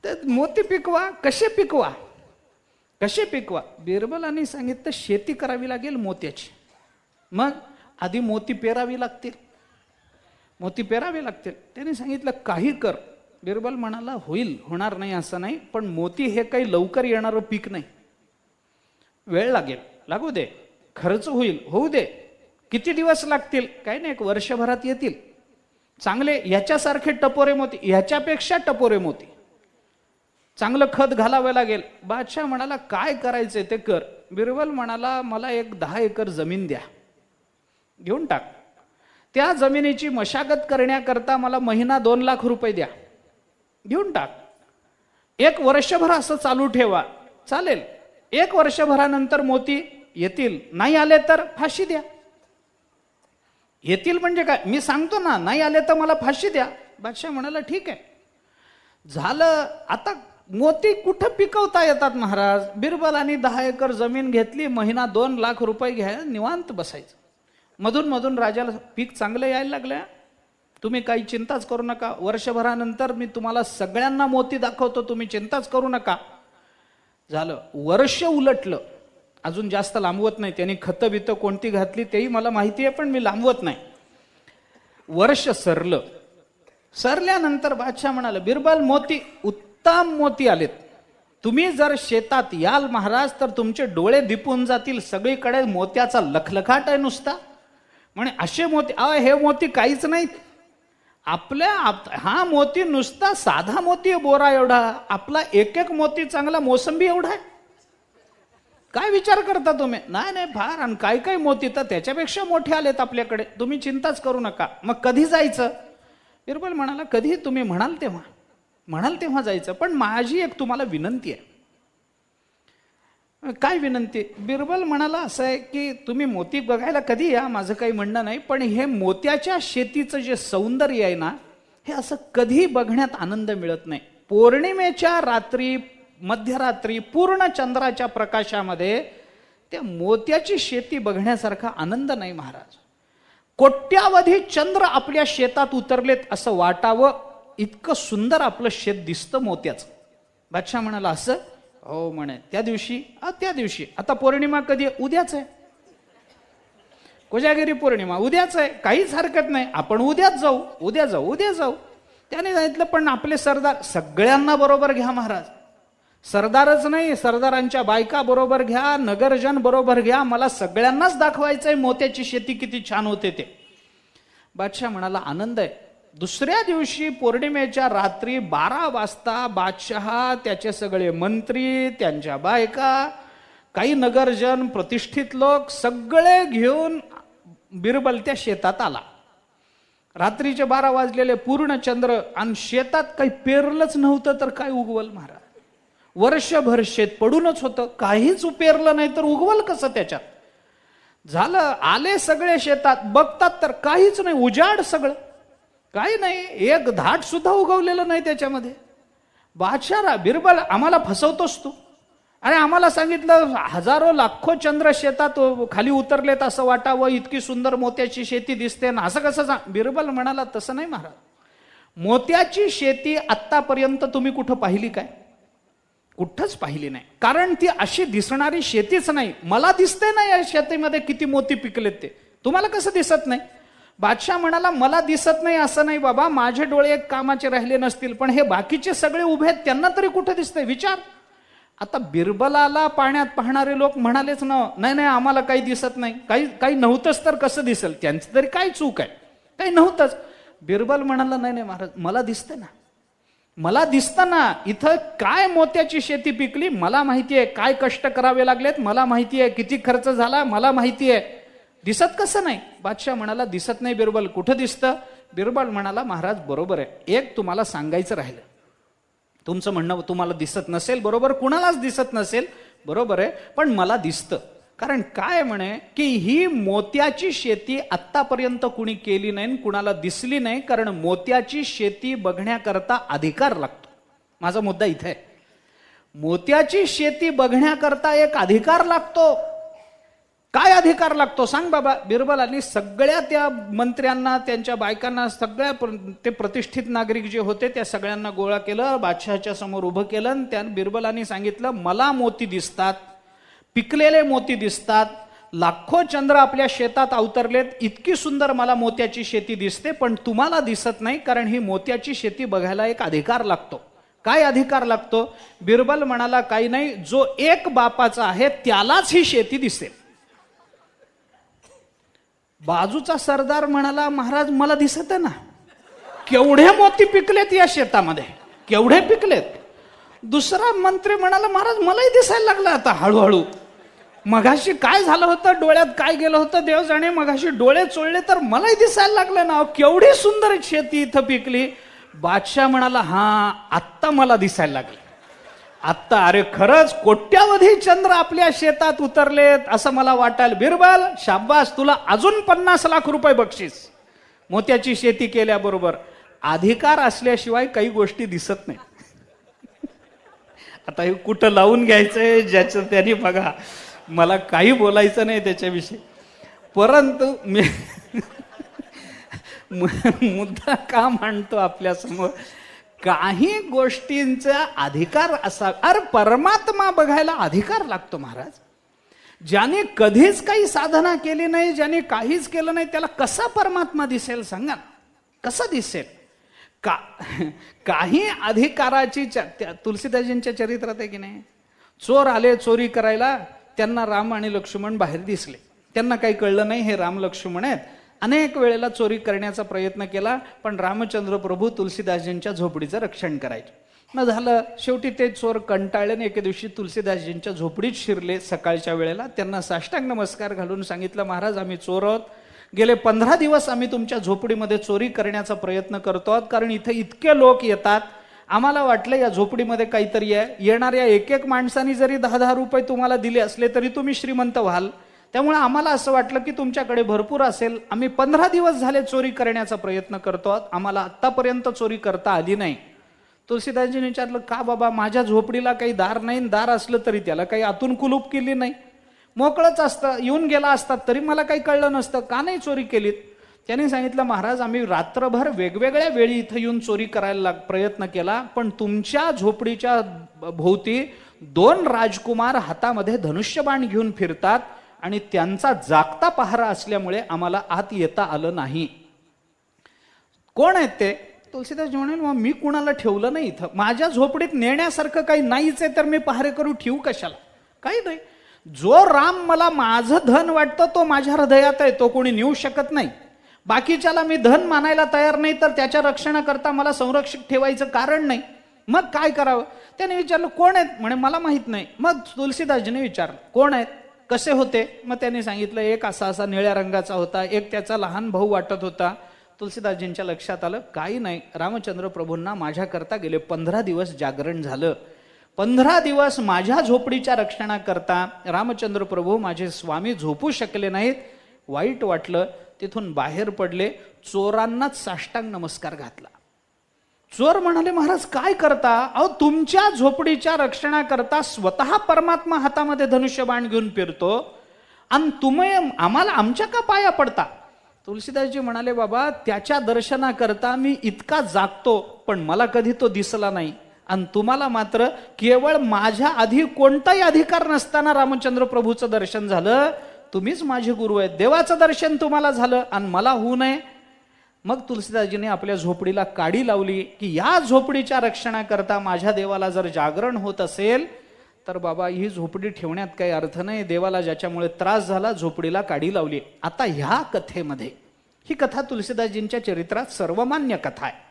तर मोती पिकवा, कसे पिकवा, कसे पिकवा? बिरबलांनी सांगितलं, शेती करावी लागेल मोत्याची. मग आधी मोती पेरावी लागतील, मोती पेरावे लागतील. त्याने सांगितलं, काही कर. बिरबल म्हणाला, होईल, होणार नाही असं नाही, पण मोती हे काही लवकर येणारं पीक नाही, वेळ लागेल, लागू दे, खर्च होईल, होऊ दे. किती दिवस लागतील? काही नाही, 1 वर्षभरात येतील. चांगले ह्याच्यासारखे टपोरे मोती, ह्याच्यापेक्षा टपोरे मोती, चांगलं खत घालावं लागेल. बादशाह म्हणाला, काय करायचंय ते कर. बिरबल म्हणाला, मला एक 10 एकर जमीन द्या, घेऊन टाक. त्या जमिनीची मशागत करण्याकरता मला महिना 2 लाख रुपये द्या, घेऊन टाक. 1 वर्षभर असं चालू ठेवा, चालेल. 1 वर्षभरानंतर मोती येतील, नाही आले तर फाशी द्या. येतील म्हणजे काय? मी सांगतो ना, नाही आले तर मला फाशी द्या. बादशाह म्हणाला, ठीक आहे. झालं. आता मोती कुठं पिकवता येतात महाराज? बिरबलांनी 10 एकर जमीन घेतली, महिना 2 लाख रुपये घ्या, निवांत बसायचं. मधून मधून राजाला पीक चांगलं यायला लागलं. तुम्ही काही चिंताच करू नका, वर्षभरानंतर मी तुम्हाला सगळ्यांना मोती दाखवतो, तुम्ही चिंताच करू नका. झालं. वर्ष उलटलं, अजून जास्त लांबवत नाही. त्यांनी खतं बितं कोणती घातली तेही मला माहिती आहे, पण मी लांबवत नाही. वर्ष सरलं. सरल्यानंतर बादशाह म्हणाला, बिरबल, मोती, उत्तम मोती आलेत, तुम्ही जर शेतात याल महाराज तर तुमचे डोळे दिपून जातील, सगळीकडे मोत्याचा लखलखाट आहे नुसता. म्हणे असे मोती? हे मोती काहीच नाहीत आपल्या, हा मोती नुसता साधा मोती आहे, बोरा एवढा. आपला एक एक मोती चांगला मोसंबी एवढा आहे. काय विचार करता तुम्ही? नाही नाही, फार. आणि काही काही मोती तर त्याच्यापेक्षा मोठे आलेत आपल्याकडे, तुम्ही चिंताच करू नका. मग कधी जायचं? बिरबल म्हणाला, कधी तुम्ही म्हणाल तेव्हा, म्हणाल तेव्हा जायचं. पण माझी एक तुम्हाला विनंती आहे. काय विनंती? बिरबल म्हणाला, असं आहे की तुम्ही मोती बघायला कधी या, माझं काही म्हणणं नाही, पण हे मोत्याच्या शेतीचं जे सौंदर्य आहे ना, हे असं कधी बघण्यात आनंद मिळत नाही. पौर्णिमेच्या रात्री, मध्यरात्री, पूर्ण चंद्राच्या प्रकाशामध्ये त्या मोत्याची शेती बघण्यासारखा आनंद नाही महाराज. कोट्यावधी चंद्र आपल्या शेतात उतरलेत असं वाटावं, इतकं सुंदर आपलं शेत दिसतं मोत्याचं. बादशाह म्हणाला, असं? हो म्हणे. त्या दिवशी आता पौर्णिमा कधी? उद्याच आहे, कोजागिरी पौर्णिमा उद्याच आहे, काहीच हरकत नाही, आपण उद्याच जाऊ, उद्या जाऊ. त्याने सांगितलं, पण आपले सरदार सगळ्यांना बरोबर घ्या महाराज. सरदारच नाही, सरदारांच्या बायका बरोबर घ्या, नगरजन बरोबर घ्या, मला सगळ्यांनाच दाखवायचंय मोत्याची शेती किती छान होते ते. बादशाह म्हणाला, आनंद आहे. दुसऱ्या दिवशी पौर्णिमेच्या रात्री 12 वाजता बादशाह, त्याचे सगळे मंत्री, त्यांच्या बायका, काही नगरजन, प्रतिष्ठित लोक सगळे घेऊन बिरबल त्या शेतात आला. रात्रीचे 12 वाजलेले, पूर्ण चंद्र, आणि शेतात काही पेरलंच नव्हतं तर काय उगवल महाराज? वर्षभर शेत पडूनच होतं, काहीच पेरलं नाही तर उगवल कसं त्याच्यात? झालं. आले सगळे शेतात, बघतात तर काहीच नाही, उजाड सगळं, काही नाही, एक धाट सुद्धा उगवलेलं नाही त्याच्यामध्ये. बादशाह, बिरबल, आम्हाला फसवतोस तू? अरे आम्हाला सांगितलं हजारो लाखो चंद्र शेतात खाली उतरलेत असं वाटावं, इतकी सुंदर मोत्याची शेती दिसते ना, असं कसं सांग? बिरबल म्हणाला, तसं नाही महाराज, मोत्याची शेती आत्तापर्यंत तुम्ही कुठं पाहिली काय? कुठंच पाहिली नाही, कारण ती अशी दिसणारी शेतीच नाही. मला दिसते ना या शेतीमध्ये किती मोती पिकलेत ते, तुम्हाला कसं दिसत नाही? बादशाह म्हणाला, मला दिसत नाही असं नाही बाबा, माझे डोळे एक कामाचे राहिले नसतील, पण हे बाकीचे सगळे उभे आहेत, त्यांना तरी कुठे दिसतंय? विचार. आता बिरबलाला पाण्यात पाहणारे लोक म्हणालेच ना, नाही नाही आम्हाला काही दिसत नाही, काही नव्हतंच तर कसं दिसेल, त्यांची तरी काय चूक आहे, काही नव्हतंच. बिरबल म्हणाला नाही नाही महाराज, मला दिसतं ना, मला दिसतं ना, इथं काय मोत्याची शेती पिकली मला माहिती आहे, काय कष्ट करावे लागलेत मला माहिती आहे, किती खर्च झाला मला माहिती आहे, दिसत कसं नाही. बादशाह म्हणाला दिसत नाही बिरबल, कुठं दिसतं. बिरबल म्हणाला महाराज बरोबर आहे, एक तुम्हाला सांगायचं राहिलं, तुमचं म्हणणं तुम्हाला दिसत नसेल बरोबर, कुणालाच दिसत नसेल बरोबर आहे, पण मला दिसतं. कारण काय म्हणे की ही मोत्याची शेती आत्तापर्यंत कुणी केली नाही, कुणाला दिसली नाही, कारण मोत्याची शेती बघण्याकरता अधिकार लागतो. माझा मुद्दा इथे आहे, मोत्याची शेती बघण्याकरता एक अधिकार लागतो. काय अधिकार लागतो सांग बाबा. बिरबलांनी सगळ्या त्या मंत्र्यांना, त्यांच्या बायकांना, सगळ्या ते प्रतिष्ठित नागरिक जे होते त्या सगळ्यांना गोळा केलं, बादशहाच्या समोर उभं केलं, आणि त्या बिरबलांनी सांगितलं मला मोती दिसतात, पिकलेले मोती दिसतात, लाखो चंद्र आपल्या शेतात अवतरलेत, इतकी सुंदर मला मोत्याची शेती दिसते, पण तुम्हाला दिसत नाही, कारण ही मोत्याची शेती बघायला एक अधिकार लागतो. काय अधिकार लागतो. बिरबल म्हणाला काही नाही, जो एक बापाचा आहे त्यालाच ही शेती दिसेल. बाजूचा सरदार म्हणाला महाराज मला दिसत आहे ना, केवढे मोती पिकलेत या शेतामध्ये, केवढे पिकलेत. दुसरा मंत्री म्हणाला महाराज मलाही दिसायला लागलं आता हळूहळू, मगाशी काय झालं होतं, डोळ्यात काय गेलं होतं देव जाणे, मगाशी डोळे चोळले तर मलाही दिसायला लागलं ना, केवढी सुंदर शेती इथं पिकली. बादशाह म्हणाला हा आत्ता मला दिसायला लागले, आत्ता अरे खरंच कोट्यावधी चंद्र आपल्या शेतात उतरलेत असं मला वाटायला. बिरबल शाबास, तुला अजून 50 लाख रुपये बक्षीस, मोत्याची शेती केल्याबरोबर. अधिकार असल्याशिवाय काही गोष्टी दिसत नाही. आता हे कुठं लावून घ्यायचंय ज्याचं त्यांनी बघा, मला काही बोलायचं नाही त्याच्याविषयी, परंतु मी मुद्दा का मांडतो आपल्या समोर, काही गोष्टींचा अधिकार असा, अरे परमात्मा बघायला अधिकार लागतो महाराज. ज्याने कधीच काही साधना केली नाही, ज्याने काहीच केलं नाही, त्याला कसा परमात्मा दिसेल सांगा, कसा दिसेल. काही अधिकाराची तुलसीदासजींच्या चरित्रात आहे की नाही, चोर आले चोरी करायला, त्यांना राम आणि लक्ष्मण बाहेर दिसले, त्यांना काही कळलं नाही हे राम लक्ष्मण आहेत, अनेक वेळेला चोरी करण्याचा प्रयत्न केला, पण रामचंद्र प्रभू तुलसीदासजींच्या झोपडीचं रक्षण करायचे. मग झालं शेवटी ते चोर कंटाळल्याने एके दिवशी तुलसीदासजींच्या झोपडीत शिरले सकाळच्या वेळेला, त्यांना साष्टांग नमस्कार घालून सांगितलं महाराज आम्ही चोर आहोत, गेले 15 दिवस आम्ही तुमच्या झोपडीमध्ये चोरी करण्याचा प्रयत्न करतो आहोत, कारण इथे इतके लोक येतात, आम्हाला वाटलं या झोपडीमध्ये काहीतरी आहे, येणाऱ्या एक एक माणसाने जरी 10-10 रुपये तुम्हाला दिले असले तरी तुम्ही श्रीमंत व्हाल, त्यामुळे आम्हाला असं वाटलं की तुमच्याकडे भरपूर असेल, आम्ही 15 दिवस झाले चोरी करण्याचा प्रयत्न करतो आहोत, आम्हाला आत्तापर्यंत चोरी करता आली नाही. तुलसीदासजींनी विचारलं का बाबा, माझ्या झोपडीला काही दार नाही, दार असलं तरी त्याला काही आतून कुलूप केली नाही, मोकळंच असतं, येऊन गेला असतात तरी मला काही कळलं नसतं, का नाही चोरी केलीत. त्यांनी सांगितलं महाराज आम्ही रात्रभर वेगवेगळ्या वेळी इथं येऊन चोरी करायला प्रयत्न केला, पण तुमच्या झोपडीच्या भोवती 2 राजकुमार हातामध्ये धनुष्यबाण घेऊन फिरतात आणि त्यांचा जागता पहारा असल्यामुळे आम्हाला आत येता आलं नाही. कोण आहेत ते. तुलसीदास म्हणाले मग मी कुणाला ठेवलं नाही इथं, माझ्या झोपडीत नेण्यासारखं काही नाहीच आहे तर मी पहारे करू ठेवू कशाला, काही नाही. जो राम मला माझं धन वाटतं तो माझ्या हृदयात आहे, तो कोणी नेऊ शकत नाही. बाकीच्याला मी धन मानायला तयार नाही तर त्याच्या रक्षणाकरता मला संरक्षक ठेवायचं कारण नाही, मग काय करावं. त्याने विचारलं कोण आहेत, म्हणे मला माहित नाही. मग तुलसीदासजीने विचारलं कोण आहेत, कसे होते. मग त्यांनी सांगितलं एक असा निळ्या रंगाचा होता, एक त्याचा लहान भाऊ वाटत होता. तुलसीदासजींच्या लक्षात आलं काही नाही, रामचंद्र प्रभूंना माझ्याकरता गेले 15 दिवस जागरण झालं, 15 दिवस माझ्या झोपडीच्या रक्षणाकरता रामचंद्र प्रभू माझे स्वामी झोपू शकले नाहीत. वाईट वाटलं, तिथून बाहेर पडले, चोरांनाच साष्टांग नमस्कार घातला. चोर म्हणाले महाराज काय करता, अहो तुमच्या झोपडीच्या रक्षणाकरता स्वतः परमात्मा हातामध्ये धनुष्यबाण घेऊन फिरतो आणि तुम्ही आम्हाला आमच्या का पाया पडता. तुलसीदासजी म्हणाले बाबा त्याच्या दर्शनाकरता मी इतका जागतो पण मला कधी तो दिसला नाही, आणि तुम्हाला मात्र केवळ माझ्या आधी कोणताही अधिकार नसताना रामचंद्र प्रभूचं दर्शन झालं, तुम्हीच माझे गुरु आहेत, देवाचं दर्शन तुम्हाला झालं आणि मला होऊ नये. मग तुलसीदासजीने आपल्या झोपडीला काडी लावली की या झोपडीच्या रक्षणाकरता माझ्या देवाला जर जागरण होत असेल तर बाबा ही झोपडी ठेवण्यात काही अर्थ नाही, देवाला ज्याच्यामुळे त्रास झाला झोपडीला काडी लावली. आता ह्या कथेमध्ये, ही कथा तुलसीदासजींच्या चरित्रात सर्वमान्य कथा आहे.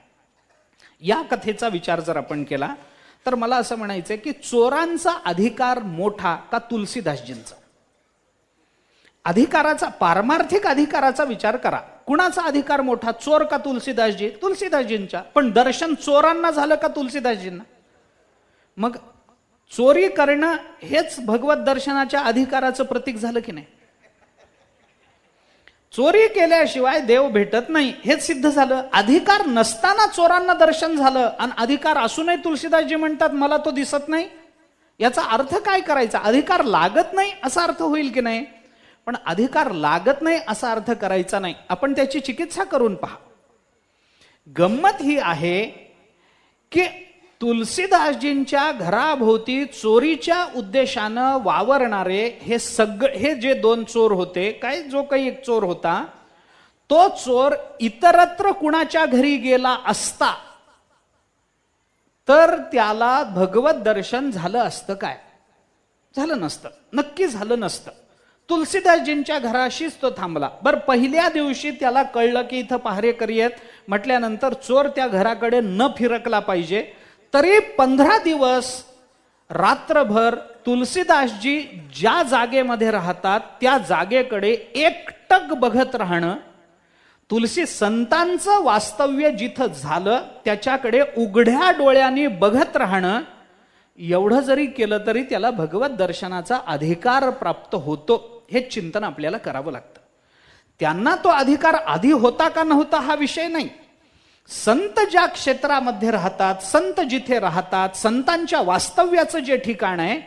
या कथेचा विचार जर आपण केला तर मला असं म्हणायचंय की चोरांचा अधिकार मोठा का तुलसीदासजींचा? अधिकाराचा, पारमार्थिक अधिकाराचा विचार करा. कुणाचा अधिकार मोठा, चोर का तुलसीदासजी? तुलसीदासजींचा. पण दर्शन चोरांना झालं का तुलसीदासजींना? मग चोरी करणं हेच भगवत दर्शनाच्या अधिकाराचं प्रतीक झालं की नाही? चोरी केल्याशिवाय देव भेटत नाही हेच सिद्ध झालं. अधिकार नसताना चोरांना दर्शन झालं आणि अधिकार असूनही तुलसीदासजी म्हणतात मला तो दिसत नाही. याचा अर्थ काय करायचा? अधिकार लागत नाही असा अर्थ होईल की नाही? पण अधिकार लागत नाही असा अर्थ करायचा नाही. आपण त्याची चिकित्सा करून पहा. गंमत ही आहे की तुलसीदासजींच्या घराभोवती चोरीच्या उद्देशानं वावरणारे हे जे दोन चोर होते, काय जो काही एक चोर होता, तो चोर इतरत्र कुणाच्या घरी गेला असता तर त्याला भगवत दर्शन झालं असतं काय? झालं नसतं, नक्की झालं नसतं. तुलसीदासजींच्या घराशीच तो थांबला. बरं, पहिल्या दिवशी त्याला कळलं की इथं पहारेकरी आहेत म्हटल्यानंतर चोर त्या घराकडे न फिरकला पाहिजे. तरी 15 दिवस रात्रभर तुलसीदासजी ज्या जागेमध्ये राहतात त्या जागेकडे एकटक बघत राहणं, तुलसी संतांचं वास्तव्य जिथं झालं त्याच्याकडे उघड्या डोळ्यांनी बघत राहणं, एवढं जरी केलं तरी त्याला भगवत दर्शनाचा अधिकार प्राप्त होतो. हे चिंतन आपल्याला करावं लागतं. त्यांना तो अधिकार आधी होता का नव्हता हा विषय नाही. संत ज्या क्षेत्रामध्ये राहतात, संत जिथे राहतात, संतांच्या वास्तव्याचं जे ठिकाण आहे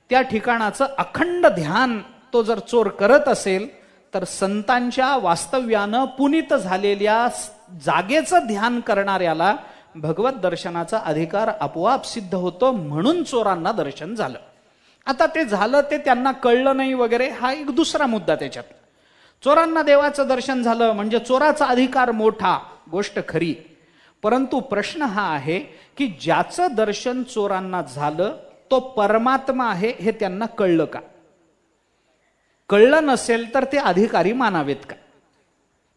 त्या ठिकाणाचं अखंड ध्यान तो जर चोर करत असेल तर संतांच्या वास्तव्यानं पुनीत झालेल्या जागेचं ध्यान करणाऱ्याला भगवत दर्शनाचा अधिकार आपोआप सिद्ध होतो. म्हणून चोरांना दर्शन झालं. आता ते झालं ते त्यांना कळलं नाही वगैरे हा एक दुसरा मुद्दा त्याच्यात. चोरांना देवाचं दर्शन झालं म्हणजे चोराचा अधिकार मोठा, गोष्ट खरी. परंतु प्रश्न हा आहे की ज्याचं दर्शन चोरांना झालं तो परमात्मा आहे हे त्यांना कळलं का? कळलं नसेल तर ते अधिकारी मानावेत का?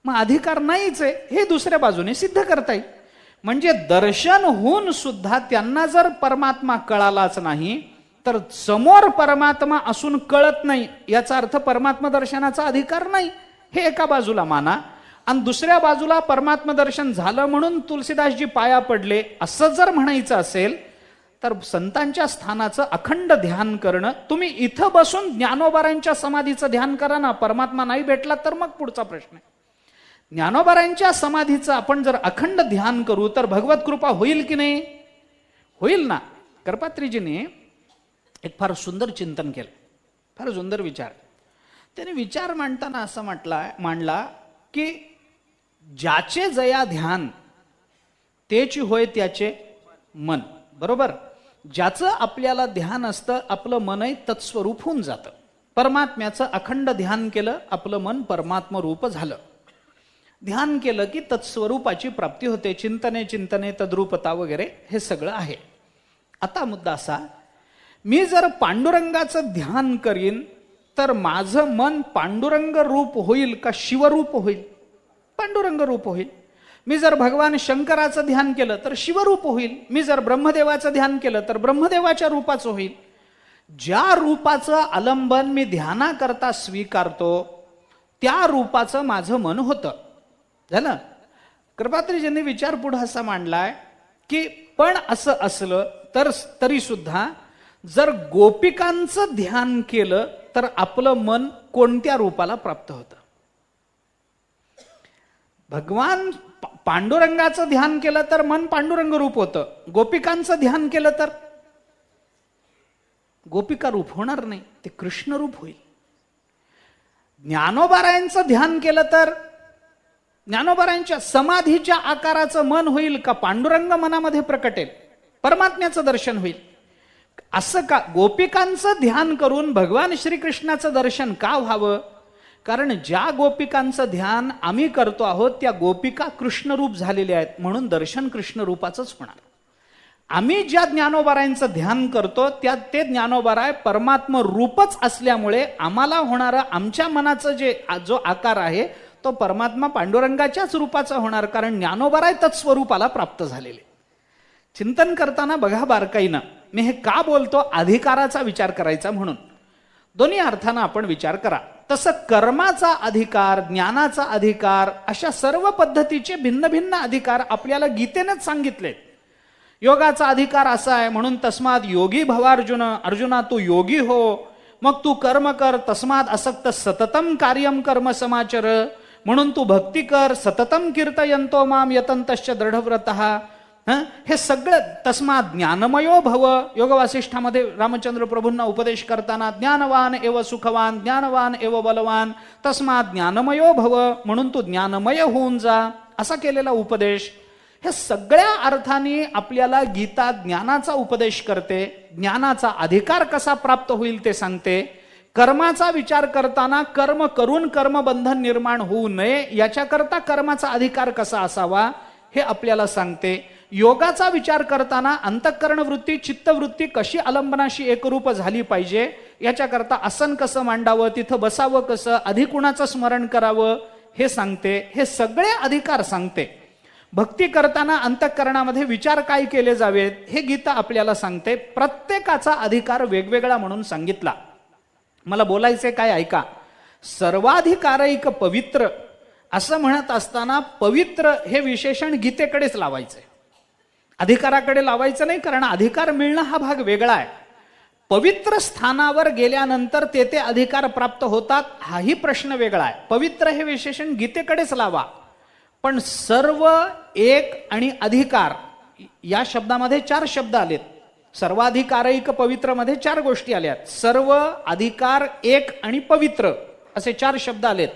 मग अधिकार नाहीच आहे हे दुसऱ्या बाजूने सिद्ध करता येईल. म्हणजे दर्शन होऊन सुद्धा त्यांना जर परमात्मा कळालाच नाही तर समोर परमात्मा असून कळत नाही याचा अर्थ परमात्मा दर्शनाचा अधिकार नाही हे एका बाजूला माना. आणि दुसऱ्या बाजूला परमात्मा दर्शन झालं म्हणून तुलसीदासजी पाया पडले असं जर म्हणायचं असेल तर संतांच्या स्थानाचं अखंड ध्यान करणं. तुम्ही इथं बसून ज्ञानोबारांच्या समाधीचं ध्यान करा ना, परमात्मा नाही भेटला तर मग पुढचा प्रश्न आहे. ज्ञानोबारांच्या समाधीचं आपण जर अखंड ध्यान करू तर भगवत कृपा होईल की नाही? होईल ना. करपात्रीजीने एक फार सुंदर चिंतन केलं, फार सुंदर विचार. त्याने विचार मांडताना असं मांडला की ज्याचे जया ध्यान तेची होय त्याचे मन. बरोबर. ज्याचं आपल्याला ध्यान असतं आपलं मनही तत्स्वरूप होऊन जातं. परमात्म्याचं अखंड ध्यान केलं आपलं मन परमात्म रूप झालं. ध्यान केलं की तत्स्वरूपाची प्राप्ती होते. चिंतने चिंतने तद्रूपता वगैरे हे सगळं आहे. आता मुद्दा असा, मी जर पांडुरंगाचं ध्यान करीन तर माझं मन पांडुरंग रूप होईल का शिवरूप होईल? पांडुरंग रूप होईल. मी जर भगवान शंकराचं ध्यान केलं तर शिवरूप होईल. मी जर ब्रह्मदेवाचं ध्यान केलं तर ब्रह्मदेवाच्या रूपाचं होईल. ज्या रूपाचं आलंबन मी ध्यानाकरता स्वीकारतो त्या रूपाचं माझं मन होतं. झालं. कृपात्रीजींनी विचार पुढे असा मांडलाय की पण असं असलं तर तरी सुद्धा जर गोपिकांचं ध्यान केलं तर आपलं मन कोणत्या रूपाला प्राप्त होतं? भगवान पांडुरंगाचं ध्यान केलं तर मन पांडुरंग रूप होतं. गोपिकांचं ध्यान केलं तर गोपिका रूप होणार नाही, ते कृष्ण रूप होईल. ज्ञानोबारायांचं ध्यान केलं तर ज्ञानोबारायांच्या समाधीच्या आकाराचं मन होईल का पांडुरंग मनामध्ये प्रकटेल, परमात्म्याचं दर्शन होईल? असं का? गोपिकांचं ध्यान करून भगवान श्रीकृष्णाचं दर्शन का व्हावं? कारण ज्या गोपिकांचं ध्यान आम्ही करतो आहोत त्या गोपिका कृष्णरूप झालेल्या आहेत म्हणून दर्शन कृष्ण रूपाचंच होणार. आम्ही ज्या ज्ञानोबारायांचं ध्यान करतो त्या ते ज्ञानोबाराय परमात्म रूपच असल्यामुळे आम्हाला होणारं आमच्या मनाचं जो आकार आहे तो परमात्मा पांडुरंगाच्याच रूपाचा होणार, कारण ज्ञानोबाराय तत्स्वरूपाला प्राप्त झालेले. चिंतन करताना बघा बारकाईनं, मी हे का बोलतो, अधिकाराचा विचार करायचा म्हणून. दोन्ही अर्थानं आपण विचार करा. तसं कर्माचा अधिकार, ज्ञानाचा अधिकार, अशा सर्व पद्धतीचे भिन्न भिन्न अधिकार आपल्याला गीतेनेच सांगितले. योगाचा अधिकार असा आहे म्हणून तस्मात योगी भवार्जुन, अर्जुना तू योगी हो, मग तू कर्म कर, तस्मात असक्त सततम कार्यम कर्म समाचर, म्हणून तू भक्ती कर, सततम कीर्तयंतो माम यतंतश्च दृढव्रतः. हे सगळं तस्मात ज्ञानमयो भव. योग वासिष्ठामध्ये रामचंद्र प्रभूंना उपदेश करताना ज्ञानवान एव सुखवान, ज्ञानवान एव बलवान, तस्मात ज्ञानमयो भव, म्हणून तू ज्ञानमय होऊन जा, असा केलेला उपदेश. हे सगळ्या अर्थाने आपल्याला गीता ज्ञानाचा उपदेश करते. ज्ञानाचा अधिकार कसा प्राप्त होईल ते सांगते. कर्माचा विचार करताना कर्म करून कर्मबंधन निर्माण होऊ नये याच्याकरता कर्माचा अधिकार कसा असावा हे आपल्याला सांगते. योगाचा विचार करताना अंतःकरण वृत्ती, चित्तवृत्ती कशी अलंबनाशी एकरूप झाली पाहिजे याच्याकरता आसन कसं मांडावं, तिथं बसावं कसं, अधिकुणाचं स्मरण करावं हे सांगते. हे सगळे अधिकार सांगते. भक्ती करताना अंतःकरणामध्ये विचार काय केले जावेत हे गीता आपल्याला सांगते. प्रत्येकाचा अधिकार वेगवेगळा म्हणून सांगितला. मला बोलायचे काय ऐका. सर्वाधिकारैक पवित्र असं म्हणत असताना पवित्र हे विशेषण गीतेकडेच लावायचंय, अधिकाराकडे लावायचं नाही, कारण अधिकार मिळणं हा भाग वेगळा आहे. पवित्र स्थानावर गेल्यानंतर ते अधिकार प्राप्त होतात हाही प्रश्न वेगळा आहे. पवित्र हे विशेषण गीतेकडेच लावा. पण सर्व, एक आणि अधिकार या शब्दामध्ये 4 शब्द आलेत. सर्वाधिकारैक पवित्र मध्ये 4 गोष्टी आल्यात. सर्व, अधिकार, एक आणि पवित्र असे 4 शब्द आलेत.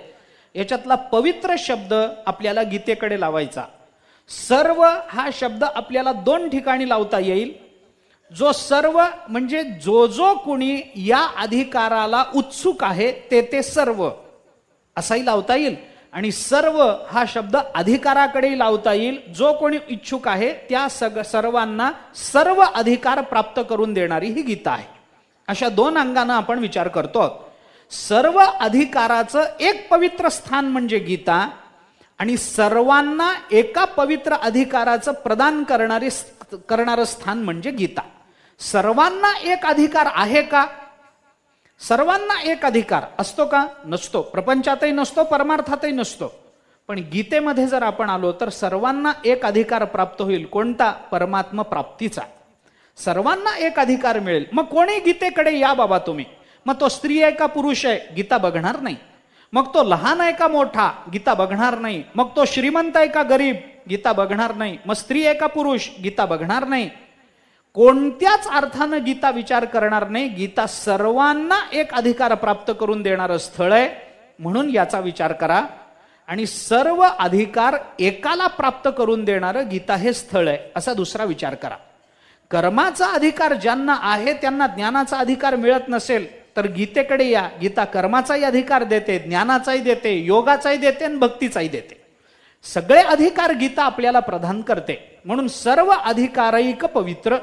याच्यातला पवित्र शब्द आपल्याला गीतेकडे लावायचा. सर्व हा शब्द आपल्याला 2 ठिकाणी लावता येईल. जो सर्व म्हणजे जो कुणी या अधिकाराला उत्सुक आहे ते सर्व असाही लावता येईल. आणि सर्व हा शब्द अधिकाराकडे लावता येईल. जो कोणी इच्छुक आहे त्या सर्वांना सर्व अधिकार प्राप्त करून देणारी ही गीता आहे. अशा 2 अंगानं आपण विचार करतो. सर्व अधिकाराचं एक पवित्र स्थान म्हणजे गीता, आणि सर्वांना एका पवित्र अधिकाराचं प्रदान करणारं स्थान म्हणजे गीता. सर्वांना एक अधिकार आहे का? सर्वांना एक अधिकार असतो का? नसतो. प्रपंचातही नसतो, परमार्थातही नसतो. पण गीतेमध्ये जर आपण आलो तर सर्वांना एक अधिकार प्राप्त होईल. कोणता? परमात्मा प्राप्तीचा. सर्वांना एक अधिकार मिळेल. मग कोणी गीतेकडे या बाबा तुम्ही. मग तो स्त्री आहे का पुरुष आहे गीता बघणार नाही. मग तो लहान आहे का मोठा गीता बघणार नाही. मग तो श्रीमंत आहे का गरीब गीता बघणार नाही. मग स्त्री आहे का पुरुष गीता बघणार नाही. कोणत्याच अर्थानं गीता विचार करणार नाही. गीता सर्वांना एक अधिकार प्राप्त करून देणारं स्थळ आहे, म्हणून याचा विचार करा. आणि सर्व अधिकार एकाला प्राप्त करून देणारं गीता हे स्थळ आहे असा दुसरा विचार करा. कर्माचा अधिकार ज्यांना आहे त्यांना ज्ञानाचा अधिकार मिळत नसेल तर गीतेकडे या. गीता कर्माचाही अधिकार देते, ज्ञानाचाही देते, योगाचाही देते आणि भक्तीचाही देते. सगळे अधिकार गीता आपल्याला प्रदान करते. म्हणून सर्व अधिकारैक पवित्र,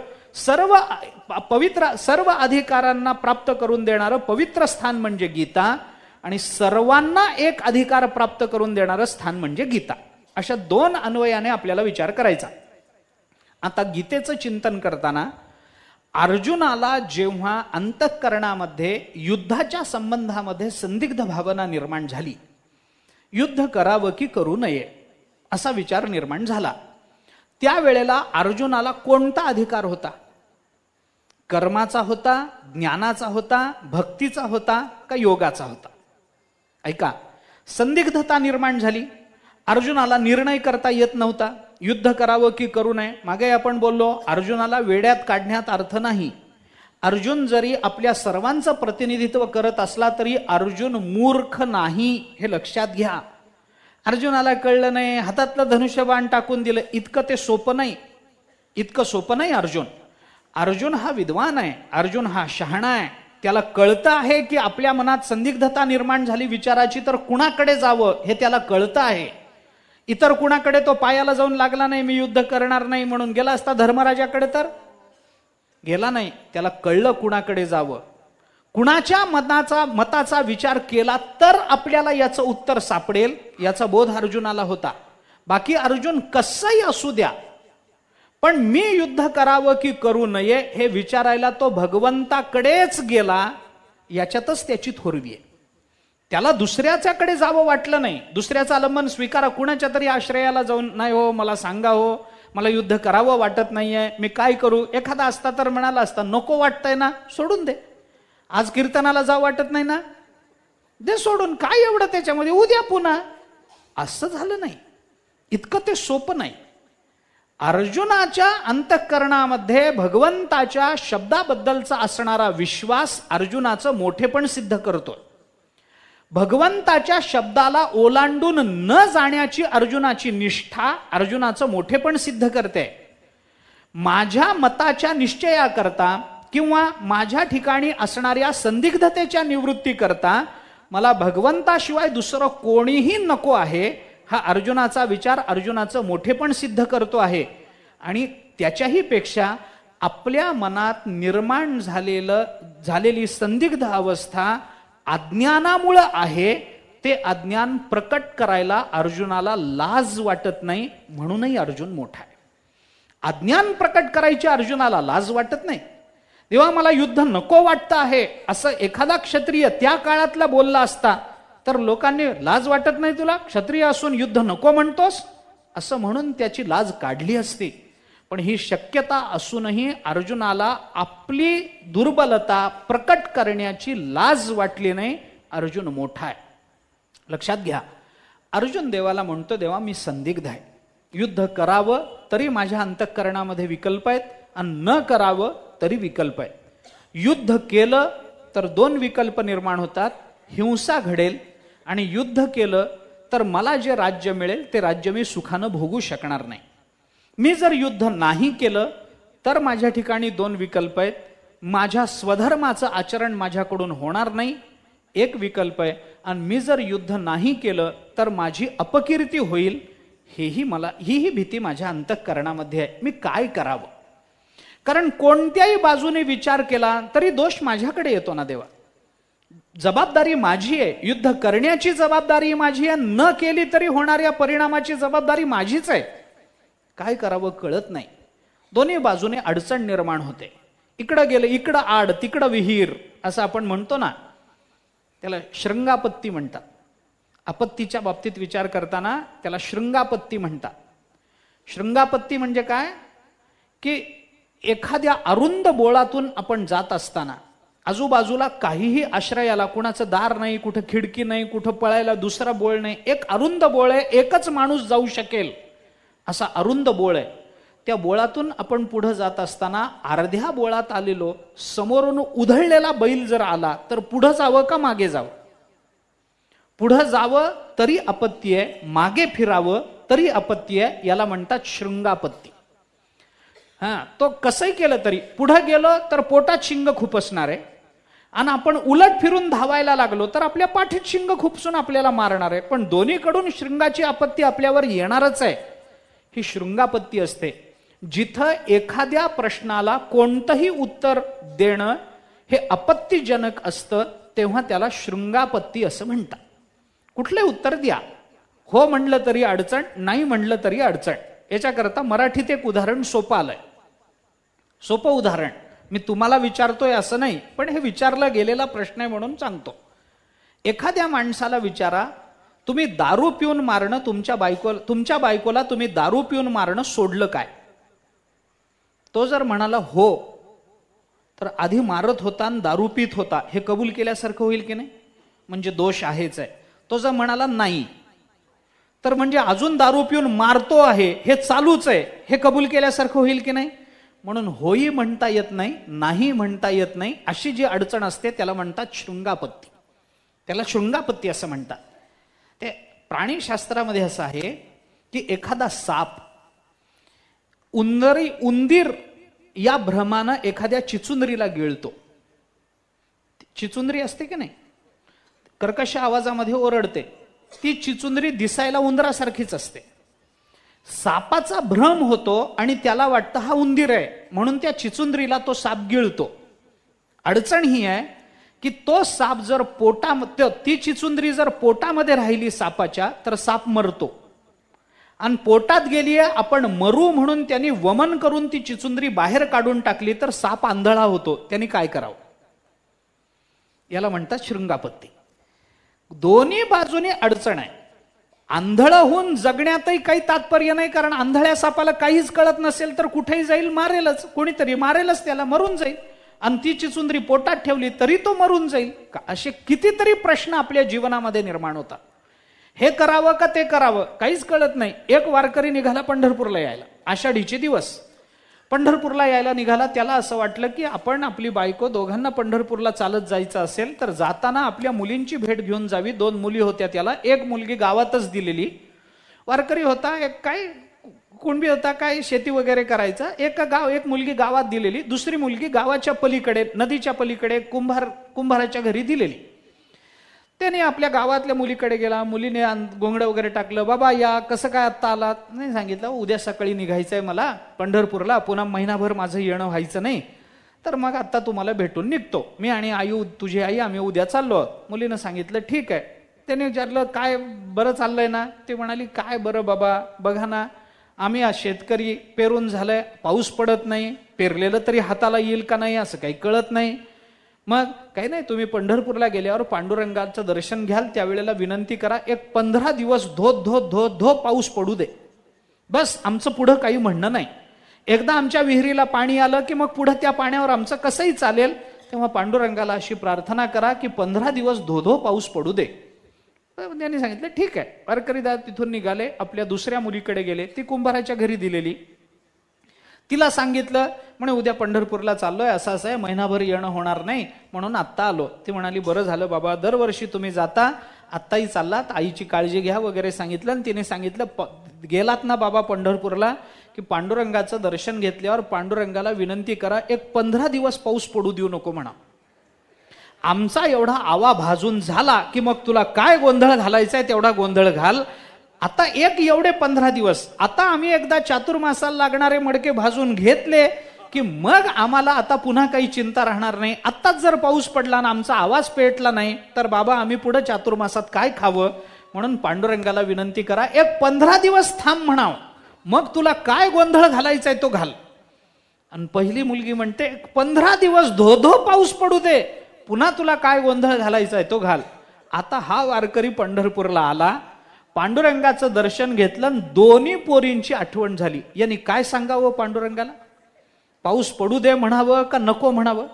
सर्व अधिकारांना प्राप्त करून देणारं पवित्र स्थान म्हणजे गीता, आणि सर्वांना एक अधिकार प्राप्त करून देणारं स्थान म्हणजे गीता. अशा 2 अन्वयाने आपल्याला विचार करायचा. आता गीतेचं चिंतन करताना अर्जुनाला जेव्हा अंतःकरणामध्ये युद्धाच्या संबंधामध्ये संदिग्ध भावना निर्माण झाली, युद्ध करावं की करू नये असा विचार निर्माण झाला, त्यावेळेला अर्जुनाला कोणता अधिकार होता? कर्माचा होता, ज्ञानाचा होता, भक्तीचा होता का योगाचा होता? ऐका, संदिग्धता निर्माण झाली. अर्जुनाला निर्णय करता येत नव्हता, युद्ध करावं की करू नये. मागे आपण बोललो अर्जुनाला वेड्यात काढण्यात अर्थ नाही. अर्जुन जरी आपल्या सर्वांचं प्रतिनिधित्व करत असला तरी अर्जुन मूर्ख नाही हे लक्षात घ्या. अर्जुनाला कळलं नाही, हातातलं धनुष्यबाण टाकून दिलं, इतकं ते सोपं नाही. इतकं सोपं नाही अर्जुन. अर्जुन हा विद्वान आहे, अर्जुन हा शहाणा आहे. त्याला कळतं आहे की आपल्या मनात संदिग्धता निर्माण झाली विचाराची तर कुणाकडे जावं हे त्याला कळतं आहे. इतर कुणाकडे तो पायाला जाऊन लागला नाही, मी युद्ध करणार नाही म्हणून. गेला असता धर्मराजाकडे तर गेला नाही. त्याला कळलं कुणाकडे जावं. कुणाच्या मताचा विचार केला तर आपल्याला याचं उत्तर सापडेल, याचा बोध अर्जुनाला होता. बाकी अर्जुन कसंही असू द्या, पण मी युद्ध करावं की करू नये हे विचारायला तो भगवंताकडेच गेला, याच्यातच त्याची थोरवी आहे. त्याला दुसऱ्याच्याकडे जावं वाटलं नाही. दुसऱ्याचं आलंबन स्वीकारा, कुणाच्या तरी आश्रयाला जाऊन, नाही हो मला सांगा हो, मला युद्ध करावं वाटत नाहीये, मी काय करू. एखादा असता तर म्हणाला असता, नको वाटतंय ना सोडून दे, आज कीर्तनाला जावं वाटत नाही ना, दे सोडून, काय एवढं त्याच्यामध्ये, उद्या पुन्हा. असं झालं नाही. इतकं ते सोपं नाही. अर्जुनाच्या अंतःकरणामध्ये भगवंताच्या शब्दाबद्दलचा असणारा विश्वास अर्जुनाचं मोठेपण सिद्ध करतो. भगवंताच्या शब्दाला ओलांडून न जाण्याची अर्जुनाची निष्ठा अर्जुनाचं मोठेपण सिद्ध करते. माझ्या मताच्या निश्चयाकरता किंवा माझ्या ठिकाणी असणाऱ्या संदिग्धतेच्या निवृत्तीकरता मला भगवंताशिवाय दुसरं कोणीही नको आहे, हा अर्जुनाचा विचार अर्जुनाचं मोठेपण सिद्ध करतो आहे. आणि त्याच्याही पेक्षा आपल्या मनात निर्माण झालेली संदिग्ध अवस्था अज्ञानामुळं आहे, ते अज्ञान प्रकट करायला अर्जुनाला लाज वाटत नाही, म्हणूनही अर्जुन मोठा आहे. अज्ञान प्रकट करायची अर्जुनाला लाज वाटत नाही. तेव्हा मला युद्ध नको वाटतं आहे असं एखादा क्षत्रिय त्या काळातला बोलला असता तर लोकांनी, लाज वाटत नाही तुला, क्षत्रिय असून युद्ध नको म्हणतोस, असं म्हणून त्याची लाज काढली असती. पण ही शक्यता असूनही अर्जुनाला आपली दुर्बलता प्रकट करण्याची लाज वाटली नाही. अर्जुन मोठा आहे. लक्षात घ्या, अर्जुन देवाला म्हणतो, देवा मी संदिग्ध आहे, युद्ध करावं तरी माझ्या अंतःकरणामध्ये विकल्प आहेत आणि न करावं तरी विकल्प आहेत. युद्ध केलं तर दोन विकल्प निर्माण होतात, हिंसा घडेल, आणि युद्ध केलं तर मला जे राज्य मिळेल ते राज्य मी सुखानं भोगू शकणार नाही. मी जर युद्ध नाही केलं तर माझ्या ठिकाणी दोन विकल्प आहेत, माझ्या स्वधर्माचं आचरण माझ्याकडून होणार नाही एक विकल्प आहे, आणि मी जर युद्ध नाही केलं तर माझी अपकीर्ती होईल, ही भीती माझ्या अंतःकरणामध्ये आहे. मी काय करावं? कारण कोणत्याही बाजूने विचार केला तरी दोष माझ्याकडे येतो ना देवा. जबाबदारी माझी आहे, युद्ध करण्याची जबाबदारी माझी आहे, न केली तरी होणाऱ्या परिणामाची जबाबदारी माझीच आहे. काय करावं कळत नाही. दोन्ही बाजूने अडचण निर्माण होते. इकडं गेलं, इकडं आड, तिकडं विहीर, असं आपण म्हणतो ना, त्याला शृंगापत्ती म्हणतात. आपत्तीच्या बाबतीत विचार करताना त्याला शृंगापत्ती म्हणतात. शृंगापत्ती म्हणजे काय की एखाद्या अरुंद बोळातून आपण जात असताना आजूबाजूला काहीही आश्रयाला, कुणाचं दार नाही, कुठं खिडकी नाही, कुठं पळायला दुसरा बोळ नाही, एक अरुंद बोळ आहे, एकच माणूस जाऊ शकेल असा अरुंद बोळ आहे. त्या बोळातून आपण पुढे जात असताना अर्ध्या बोळात आलेलो समोरून उधळलेला बैल जर आला तर पुढे जावं का मागे जावं? पुढे जावं तरी आपत्ती आहे, मागे फिरावं तरी आपत्ती आहे. याला म्हणतात शृंगापत्ती. तो कसंही केलं तरी पुढे गेलो तर पोटात शिंग खुपसणार आहे, आणि आपण उलट फिरून धावायला लागलो तर आपल्या पाठीत शिंग खुपसून आपल्याला मारणार आहे. पण दोन्हीकडून शृंगाची आपत्ती आपल्यावर येणारच आहे. ही शृंगापत्ती असते. जिथं एखाद्या प्रश्नाला कोणतंही उत्तर देणं हे आपत्तीजनक असतं तेव्हा त्याला शृंगापत्ती असं म्हणतात. कुठले उत्तर द्या, हो म्हणलं तरी अडचण, नाही म्हणलं तरी अडचण. याच्याकरता मराठीत एक उदाहरण सोपं आलंय. सोपं उदाहरण मी तुम्हाला विचारतोय असं नाही, पण हे विचारला गेलेला प्रश्न आहे म्हणून सांगतो. एखाद्या माणसाला विचारा, तुम्ही दारू पिऊन मारणं, तुमच्या बायकोला तुम्ही दारू पिऊन मारणं सोडलं काय? तो जर म्हणाला हो, तर आधी मारत होता आणि दारू पित होता हे कबूल केल्यासारखं होईल की नाही? म्हणजे दोष आहेच आहे. तो जर म्हणाला नाही, तर म्हणजे अजून दारू पिऊन मारतो आहे हे चालूच आहे हे कबूल केल्यासारखं होईल की नाही? म्हणून होई म्हणता येत नाही, नाही म्हणता येत नाही, अशी जी अडचण असते त्याला म्हणतात शृंगापत्ती. त्याला शृंगापत्ती असं म्हणतात. ते प्राणीशास्त्रामध्ये असं आहे की एखादा साप, उंदीर या भ्रमानं एखाद्या चिचुंदरीला गिळतो. चिचुंदरी असते की नाही, कर्कश आवाजामध्ये ओरडते. ती चिचुंदरी दिसायला उंदरासारखीच असते, सापाचा भ्रम होतो आणि त्याला वाटतं हा उंदीर आहे, म्हणून त्या चिचुंद्रीला तो साप गिळतो. अडचण ही आहे की तो साप जर ती चिचुंद्री जर पोटामध्ये राहिली सापाच्या, तर साप मरतो. आणि पोटात गेली आहे, आपण मरू म्हणून त्यांनी वमन करून ती चिचुंद्री बाहेर काढून टाकली, तर साप आंधळा होतो. त्यांनी काय करावं? याला म्हणतात शृंगापत्ती. दोन्ही बाजूने अडचण आहे. आंधळ होऊन जगण्यातही काही तात्पर्य नाही, कारण आंधळ्या सापाला काहीच कळत नसेल तर कुठेही जाईल, मारेलच, कोणीतरी मारेलच त्याला, मरून जाईल. आणि ती चिचुंद्री पोटात ठेवली तरी तो मरून जाईल. असे कितीतरी प्रश्न आपल्या जीवनामध्ये निर्माण होतात. हे करावं का ते करावं काहीच कळत नाही. एक वारकरी निघाला पंढरपूरला यायला, आषाढीचे दिवस पंढरपूरला यायला निघाला. त्याला असं वाटलं की आपण आपली बायको दोघांना पंढरपूरला चालत जायचं असेल तर जाताना आपल्या मुलींची भेट घेऊन जावी. 2 मुली होत्या त्याला, एक मुलगी गावातच दिलेली. वारकरी होता, एक काय कुणबी होता, काय शेती वगैरे करायचा. एक मुलगी गावात दिलेली, दुसरी मुलगी गावाच्या पलीकडे, नदीच्या पलीकडे कुंभाराच्या घरी दिलेली. त्याने आपल्या गावातल्या मुलीकडे गेला. मुलीने गोंगडं वगैरे टाकलं. बाबा या, कसं काय आत्ता आलात? नाही सांगितलं, उद्या सकाळी निघायचंय मला पंढरपूरला, पुन्हा महिनाभर माझं येणं व्हायचं नाही, तर मग आता तुम्हाला भेटून निघतो. मी आणि आई, तुझी आई, आम्ही उद्या चाललो. मुलीनं सांगितलं ठीक आहे. त्याने विचारलं काय बरं चाललंय ना? ते म्हणाली काय बरं बाबा, बघा ना, आम्ही आज शेतकरी, पेरून झालंय, पाऊस पडत नाही, पेरलेलं तरी हाताला येईल का नाही असं काही कळत नाही. मग काही नाही, तुम्ही पंढरपूरला गेल्यावर पांडुरंगाचं दर्शन घ्याल, त्यावेळेला विनंती करा, एक 15 दिवस धो पाऊस पडू दे, बस, आमचं पुढं काही म्हणणं नाही. एकदा आमच्या विहिरीला पाणी आलं की मग पुढं त्या पाण्यावर आमचं कसंही चालेल. तेव्हा पांडुरंगाला अशी प्रार्थना करा की 15 दिवस धो पाऊस पडू दे. त्यांनी सांगितलं ठीक आहे. वारकरी दादा तिथून निघाले, आपल्या दुसऱ्या मुलीकडे गेले, ती कुंभाराच्या घरी दिलेली. तिला सांगितलं, म्हणे उद्या पंढरपूरला चाललोय, असं आहे, महिनाभर येणं होणार नाही, म्हणून आत्ता आलो. ती म्हणाली बरं झालं बाबा, दरवर्षी तुम्ही जाता, आत्ताही चाललात, आईची काळजी घ्या वगैरे सांगितलं. आणि तिने सांगितलं गेलात ना बाबा पंढरपूरला की पांडुरंगाचं दर्शन घेतल्यावर पांडुरंगाला विनंती करा, एक 15 दिवस पाऊस पडू देऊ नको म्हणा. आमचा एवढा आवा भाजून झाला की मग तुला काय गोंधळ घालायचा आहे तेवढा गोंधळ घाल. आता एवढे 15 दिवस, आता आम्ही एकदा चातुर्मासाला लागणारे मडके भाजून घेतले की मग आम्हाला आता पुन्हा काही चिंता राहणार नाही. आत्ताच जर पाऊस पडला ना, आमचा आवाज पेटला नाही, तर बाबा आम्ही पुढे चातुर्मासात काय खावं? म्हणून पांडुरंगाला विनंती करा, एक 15 दिवस थांब म्हणाव, मग तुला काय गोंधळ घालायचाय तो घाल. आणि पहिली मुलगी म्हणते 15 दिवस धो पाऊस पडू दे, पुन्हा तुला काय गोंधळ घालायचाय तो घाल. आता हा वारकरी पंढरपूरला आला, पांडुरंगाचं दर्शन घेतलं, दोन्ही पोरींची आठवण झाली. यांनी काय सांगावं पांडुरंगाला? पाऊस पडू दे म्हणावं का नको म्हणावं?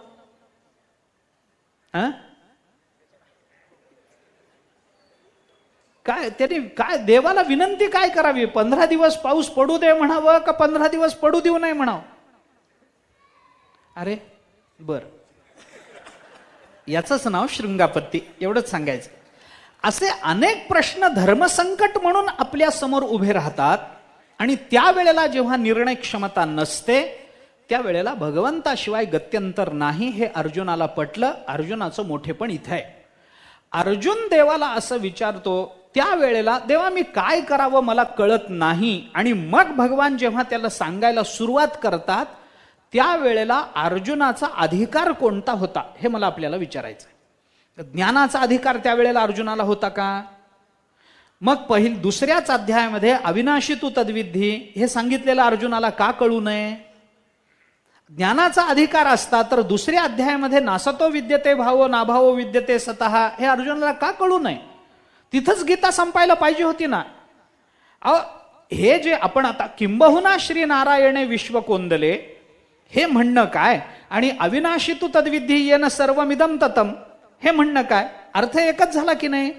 काय त्यांनी काय देवाला विनंती काय करावी? 15 दिवस पाऊस पडू दे म्हणावं का 15 दिवस पडू देऊ नाही म्हणावं? अरे बर, याचंच नाव शृंगापत्ती, एवढंच सांगायचं. असे अनेक प्रश्न धर्मसंकट म्हणून आपल्या समोर उभे राहतात. आणि त्यावेळेला जेव्हा निर्णय क्षमता नसते, त्यावेळेला भगवंताशिवाय गत्यंतर नाही हे अर्जुनाला पटलं. अर्जुनाचं मोठेपण इथे आहे. अर्जुन देवाला असं विचारतो, त्यावेळेला देवा मी काय करावं मला कळत नाही. आणि मग भगवान जेव्हा त्याला सांगायला सुरुवात करतात, त्यावेळेला अर्जुनाचा अधिकार कोणता होता हे मला आपल्याला विचारायचं आहे. ज्ञानाचा अधिकार त्यावेळेला अर्जुनाला होता का? मग दुसऱ्याच अध्यायामध्ये अविनाशी तू तद्विद्धी हे सांगितलेलं अर्जुनाला का कळू नये? ज्ञानाचा अधिकार असता तर दुसऱ्या अध्यायामध्ये नासतो विद्यते भावो नाभावो विद्यते सतः हे अर्जुनाला का कळू नये? तिथंच गीता संपायला पाहिजे होती ना. हे जे आपण आता किंबहुना श्री नारायणे विश्व कोंदले हे म्हणणं काय, आणि अविनाशी तू तद्विद्धी येन सर्वमिदम ततम हे म्हणणं काय, अर्थ एकच झाला की नाही?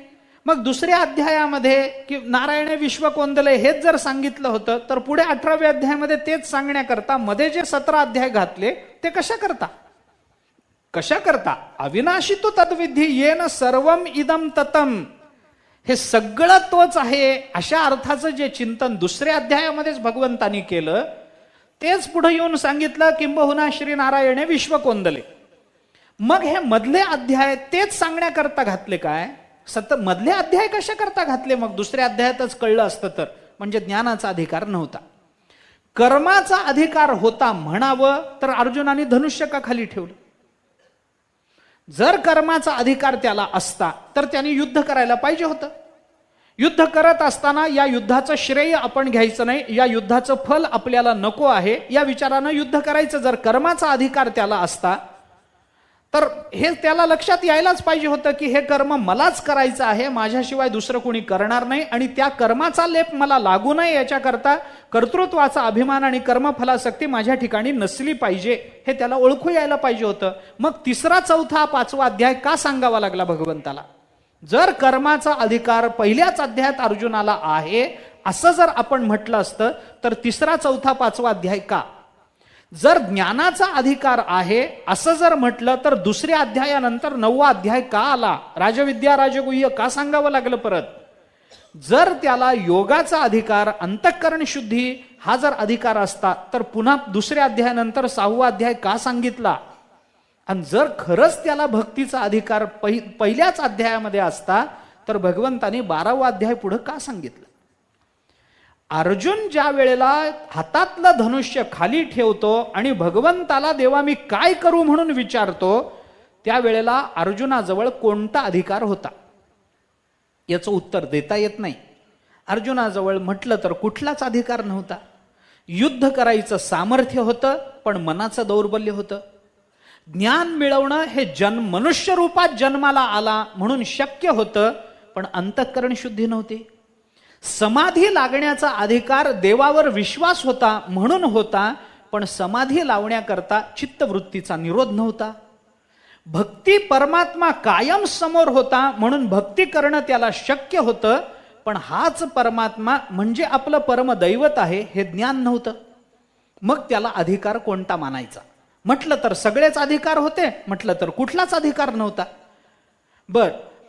मग दुसऱ्या अध्यायामध्ये की नारायणे विश्व कोंदले हेच जर सांगितलं होतं, तर पुढे 18व्या अध्यायामध्ये तेच सांगण्याकरता मध्ये जे 17 अध्याय घातले ते कशा करता अविनाशी तू तद्विद्धी येन सर्वम इदम ततम, हे सगळं तोच आहे अशा अर्थाचं जे चिंतन दुसऱ्या अध्यायामध्येच भगवंतानी केलं, तेच पुढे येऊन सांगितलं किंबहुना श्री नारायणे विश्व कोंदले. मग हे मधले अध्याय तेच सांगण्याकरता घातले काय? मधले अध्याय कशा करता घातले? मग दुसऱ्या अध्यायातच कळलं असतं तर म्हणजे ज्ञानाचा अधिकार नव्हता. कर्माचा अधिकार होता म्हणावं तर अर्जुनाने धनुष्य का खाली ठेवलं? जर कर्माचा अधिकार त्याला असता तर त्याने युद्ध करायला पाहिजे होतं. युद्ध करत असताना या युद्धाचं श्रेय आपण घ्यायचं नाही, या युद्धाचं फल आपल्याला नको आहे या विचारानं युद्ध करायचं. जर कर्माचा अधिकार त्याला असता तर हे त्याला लक्षात यायलाच पाहिजे होतं की हे कर्म मलाच करायचं आहे, माझ्याशिवाय दुसरं कोणी करणार नाही, आणि त्या कर्माचा लेप मला लागू नये याच्याकरता कर्तृत्वाचा अभिमान आणि कर्मफलासक्ती माझ्या ठिकाणी नसली पाहिजे हे त्याला ओळखू यायला पाहिजे होतं. मग 3रा 4था 5वा अध्याय का सांगावा लागला भगवंताला? जर कर्माचा अधिकार पहिल्याच अध्यायात अर्जुनाला आहे असं जर आपण म्हटलं असतं तर 3रा 4था 5वा अध्याय का? जर ज्ञानाचा अधिकार आहे असं जर म्हटलं तर 2ऱ्या अध्यायानंतर 9वा अध्याय का आला? राजविद्या राजगुह्य का सांगावं लागलं परत? जर त्याला योगाचा अधिकार, अंतःकरण शुद्धी हा जर अधिकार असता तर पुन्हा 2ऱ्या अध्यायानंतर 6वा अध्याय का सांगितला? आणि जर खरंच त्याला भक्तीचा अधिकार पहिल्याच अध्यायामध्ये असता तर भगवंताने 12वा अध्याय पुढे का सांगितलं? अर्जुन ज्या वेळेला हातातलं धनुष्य खाली ठेवतो आणि भगवंताला देवा मी काय करू म्हणून विचारतो, त्यावेळेला अर्जुनाजवळ कोणता अधिकार होता याचं उत्तर देता येत नाही. अर्जुनाजवळ म्हटलं तर कुठलाच अधिकार नव्हता. युद्ध करायचं सामर्थ्य होतं पण मनाचं दौर्बल्य होतं. ज्ञान मिळवणं हे मनुष्य रूपात जन्माला आला म्हणून शक्य होतं पण अंतःकरण शुद्धी नव्हती. समाधी लागण्याचा अधिकार देवावर विश्वास होता म्हणून होता पण समाधी लावण्याकरता चित्तवृत्तीचा निरोध नव्हता. भक्ती परमात्मा कायम समोर होता म्हणून भक्ती करणं त्याला शक्य होतं पण हाच परमात्मा म्हणजे आपलं परमदैवत आहे हे ज्ञान नव्हतं. मग त्याला अधिकार कोणता मानायचा? म्हटलं तर सगळेच अधिकार होते, म्हटलं तर कुठलाच अधिकार नव्हता.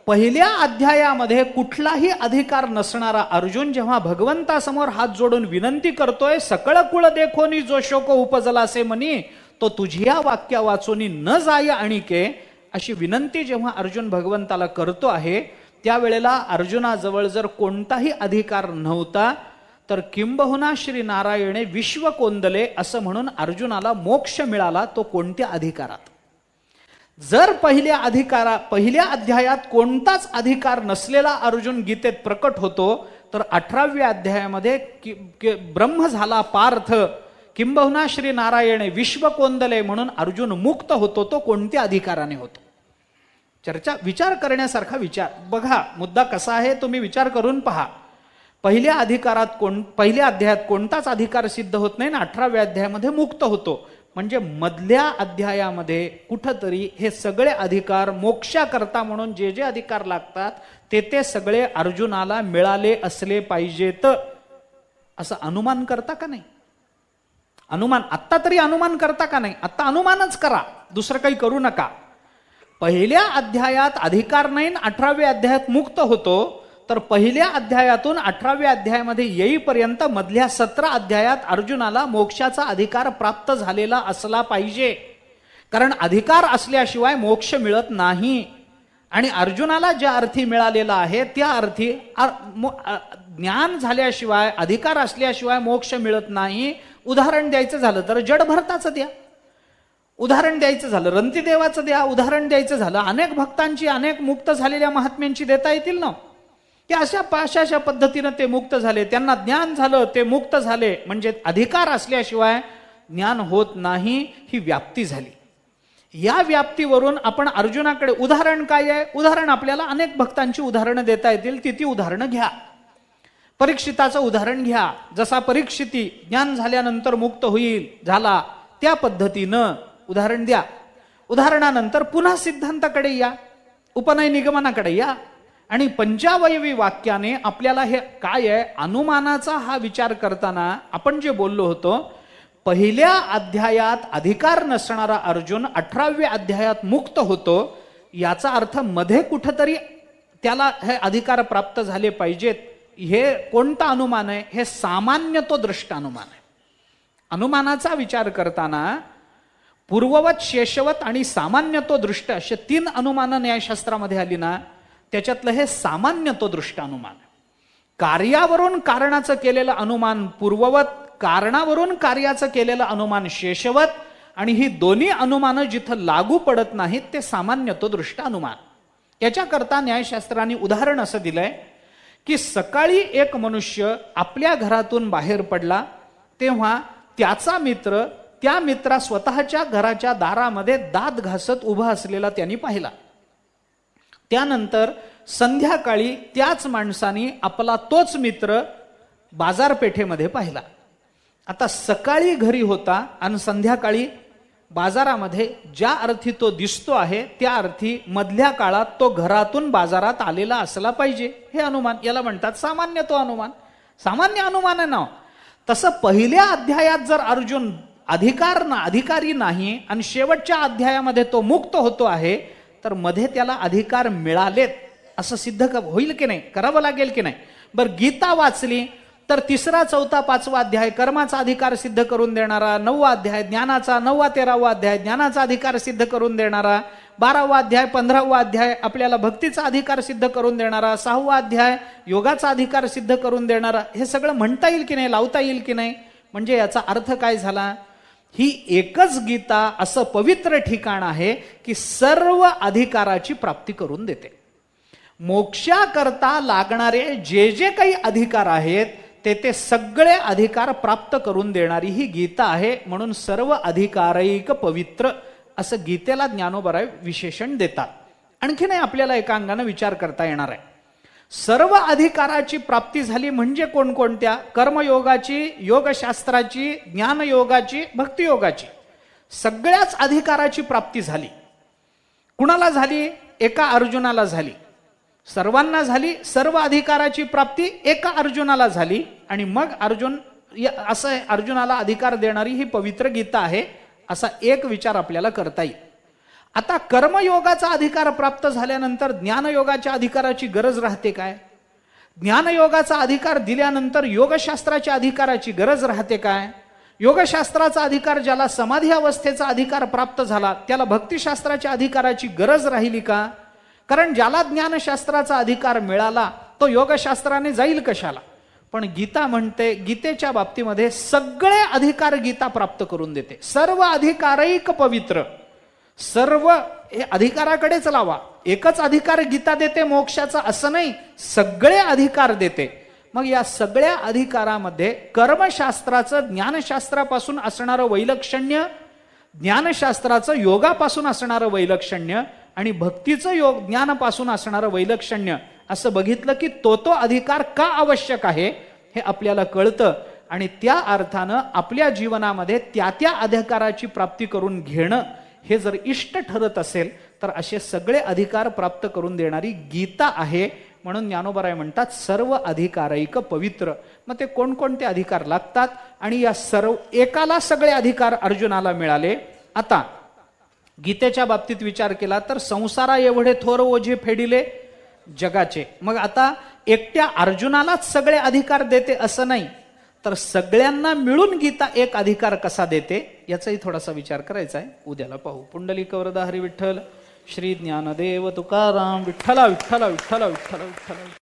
पहिल्या अध्यायामध्ये कुठलाही अधिकार नसणारा अर्जुन जेव्हा भगवंतासमोर हात जोडून विनंती करतोय, सकळ कुळ देखोनी जो शोक उपजलासे मनी तो तुझ्या वाक्या वाचोनी न जाय आणिके, अशी विनंती जेव्हा अर्जुन भगवंताला करतो आहे त्यावेळेला अर्जुनाजवळ जर कोणताही अधिकार नव्हता तर किंबहुना श्री नारायणे विश्व कोंदले असं म्हणून अर्जुनाला मोक्ष मिळाला. तो कोणत्या अधिकारात? जर पहिल्या अध्यायात कोणताच अधिकार नसलेला अर्जुन गीतेत प्रकट होतो तर 18व्या अध्यायामध्ये ब्रह्म झाला पार्थ किंबहुना श्री नारायणे विश्व कोंदले म्हणून अर्जुन मुक्त होतो. तो कोणत्या अधिकाराने होतो? विचार करण्यासारखा विचार बघा. मुद्दा कसा आहे तुम्ही विचार करून पहा. पहिल्या अध्यायात कोणताच अधिकार सिद्ध होत नाही ना 18व्या अध्यायामध्ये मुक्त होतो. म्हणजे मधल्या अध्यायामध्ये कुठंतरी हे सगळे अधिकार मोक्षाकरता म्हणून जे जे अधिकार लागतात ते सगळे अर्जुनाला मिळाले असले पाहिजेत असं अनुमान करता का नाही? आत्ता तरी अनुमान करता का नाही? आत्ता अनुमानच करा, दुसरं काही करू नका. पहिल्या अध्यायात अधिकार नाही, 18व्या अध्यायात मुक्त होतो, तर पहिल्या अध्यायातून 18व्या अध्यायामध्ये येईपर्यंत मधल्या 17 अध्यायात अर्जुनाला मोक्षाचा अधिकार प्राप्त झालेला असला पाहिजे. कारण अधिकार असल्याशिवाय मोक्ष मिळत नाही. आणि अर्जुनाला ज्या अर्थी मिळालेला आहे त्या अर्थी ज्ञान झाल्याशिवाय, अधिकार असल्याशिवाय मोक्ष मिळत नाही. उदाहरण द्यायचं झालं तर जड भरताचं द्या, उदाहरण द्यायचं झालं रंतीदेवाचं द्या, उदाहरण द्यायचं झालं अनेक भक्तांची, अनेक मुक्त झालेल्या महात्म्यांची देता येतील ना. की अशा पद्धतीनं ते मुक्त झाले, त्यांना ज्ञान झालं, ते मुक्त झाले. म्हणजे अधिकार असल्याशिवाय ज्ञान होत नाही, ही व्याप्ती झाली. या व्याप्तीवरून आपण अर्जुनाकडे उदाहरण काय आहे? उदाहरण आपल्याला अनेक भक्तांची उदाहरणं देता येतील, ती उदाहरणं घ्या. परीक्षिताचं उदाहरण घ्या. जसा परीक्षिती ज्ञान झाल्यानंतर मुक्त होईल झाला त्या पद्धतीनं उदाहरण द्या. उदाहरणानंतर पुन्हा सिद्धांताकडे या, उपनय निगमनाकडे या. आणि पंचावयवी वाक्याने आपल्याला हे काय आहे अनुमानाचा हा विचार करताना आपण जे बोललो होतो, पहिल्या अध्यायात अधिकार नसणारा अर्जुन 18व्या अध्यायात मुक्त होतो. याचा अर्थ मध्ये कुठंतरी त्याला हे अधिकार प्राप्त झाले पाहिजेत. हे कोणता अनुमान आहे? हे सामान्यतो दृष्ट अनुमान आहे. अनुमानाचा विचार करताना पूर्ववत, शेषवत आणि सामान्यतो दृष्ट असे 3 अनुमानं न्यायशास्त्रामध्ये आली ना, त्याच्यातलं हे सामान्यतो दृष्ट अनुमान. कार्यावरून कारणाचं केलेलं अनुमान पूर्ववत, कारणावरून कार्याचं केलेलं अनुमान शेषवत, आणि ही दोन्ही अनुमानं जिथं लागू पडत नाहीत ते सामान्यतोदृष्ट अनुमान. याच्याकरता न्यायशास्त्राने उदाहरण असं दिलंय की सकाळी एक मनुष्य आपल्या घरातून बाहेर पडला तेव्हा त्याचा मित्र त्या मित्रा स्वतःच्या घराच्या दारामध्ये दात घासत उभा असलेला त्यांनी पाहिला. त्यानंतर संध्याकाळी त्याच माणसाने आपला तोच मित्र बाजारपेठेमध्ये पाहिला. आता सकाळी घरी होता आणि संध्याकाळी बाजारामध्ये, ज्या अर्थी तो दिसतो आहे त्या अर्थी मधल्या काळात तो घरातून बाजारात आलेला असला पाहिजे. हे अनुमान, याला म्हणतात सामान्य तो अनुमान. सामान्य अनुमान आहे ना. तसं पहिल्या अध्यायात जर अर्जुन अधिकारी नाही आणि शेवटच्या अध्यायामध्ये तो मुक्त होतो आहे, तर मध्ये त्याला अधिकार मिळालेत असं सिद्ध होईल की नाही, करावं लागेल की नाही. बरं, गीता वाचली तर 3, 4, 5 अध्याय कर्माचा अधिकार सिद्ध करून देणारा, 9वा अध्याय ज्ञानाचा, 9वा 13वा अध्याय ज्ञानाचा अधिकार सिद्ध करून देणारा, 12वा अध्याय 15वा अध्याय आपल्याला भक्तीचा अधिकार सिद्ध करून देणारा, 6वा अध्याय योगाचा अधिकार सिद्ध करून देणारा. हे सगळं म्हणता येईल की नाही, लावता येईल की नाही. म्हणजे याचा अर्थ काय झाला, ही एकच गीता असं पवित्र ठिकाण आहे की सर्व अधिकाराची प्राप्ती करून देते. मोक्षाकरता लागणारे जे जे काही अधिकार आहेत ते सगळे अधिकार प्राप्त करून देणारी ही गीता आहे. म्हणून सर्व अधिकारैक पवित्र असं गीतेला ज्ञानोबराय विशेषण देतात. आणखीनही आपल्याला एका अंगाने विचार करता येणार आहे. सर्व अधिकाराची प्राप्ती झाली म्हणजे कोणकोणत्या? कर्मयोगाची, योगशास्त्राची, ज्ञानयोगाची, भक्तियोगाची, सगळ्याच अधिकाराची प्राप्ती झाली. कुणाला झाली? एका अर्जुनाला झाली. सर्वांना झाली. सर्व अधिकाराची प्राप्ती एका अर्जुनाला झाली. आणि मग अर्जुन असं अर्जुनाला अधिकार देणारी ही पवित्र गीता आहे असा एक विचार आपल्याला करता येईल. आता कर्मयोगाचा अधिकार प्राप्त झाल्यानंतर ज्ञानयोगाच्या अधिकाराची गरज राहते काय? ज्ञानयोगाचा अधिकार दिल्यानंतर योगशास्त्राच्या अधिकाराची गरज राहते काय? योगशास्त्राचा अधिकार ज्याला समाधी अवस्थेचा अधिकार प्राप्त झाला त्याला भक्तिशास्त्राच्या अधिकाराची गरज राहिली का? कारण ज्याला ज्ञानशास्त्राचा अधिकार मिळाला तो योगशास्त्राने जाईल कशाला? पण गीता म्हणते, गीतेच्या बाबतीमध्ये सगळे अधिकार गीता प्राप्त करून देते. सर्व अधिकारैक पवित्र. सर्व हे अधिकाराकडेच लावा. एकच अधिकार गीता देते मोक्षाचा असं नाही, सगळे अधिकार देते. मग या सगळ्या अधिकारामध्ये कर्मशास्त्राचं ज्ञानशास्त्रापासून असणारं वैलक्षण्य, ज्ञानशास्त्राचं योगापासून असणारं वैलक्षण्य आणि भक्तीचं योग ज्ञानापासून असणारं वैलक्षण्य असं बघितलं की तो अधिकार का आवश्यक आहे हे आपल्याला कळतं. आणि त्या अर्थानं आपल्या जीवनामध्ये त्या अधिकाराची प्राप्ती करून घेणं हे जर इष्ट ठरत असेल तर असे सगळे अधिकार प्राप्त करून देणारी गीता आहे. म्हणून ज्ञानोबराय म्हणतात सर्व अधिकारैक पवित्र. मग ते कोणकोणते अधिकार लागतात? आणि या सर्व एकाला सगळे अधिकार अर्जुनाला मिळाले. आता गीतेच्या बाबतीत विचार केला तर संसारा एवढे थोर ओझे फेडिले जगाचे. मग आता एकट्या अर्जुनालाच सगळे अधिकार देते असं नाही, तर सगळ्यांना मिळून गीता एक अधिकार कसा देते याचाही थोडासा विचार करायचा आहे. उद्याला पाहू. पुंडलिक वरदा हरी विठ्ठल. श्री ज्ञानदेव तुकाराम. विठ्ठला विठ्ठला विठ्ठला विठ्ठला विठ्ठला.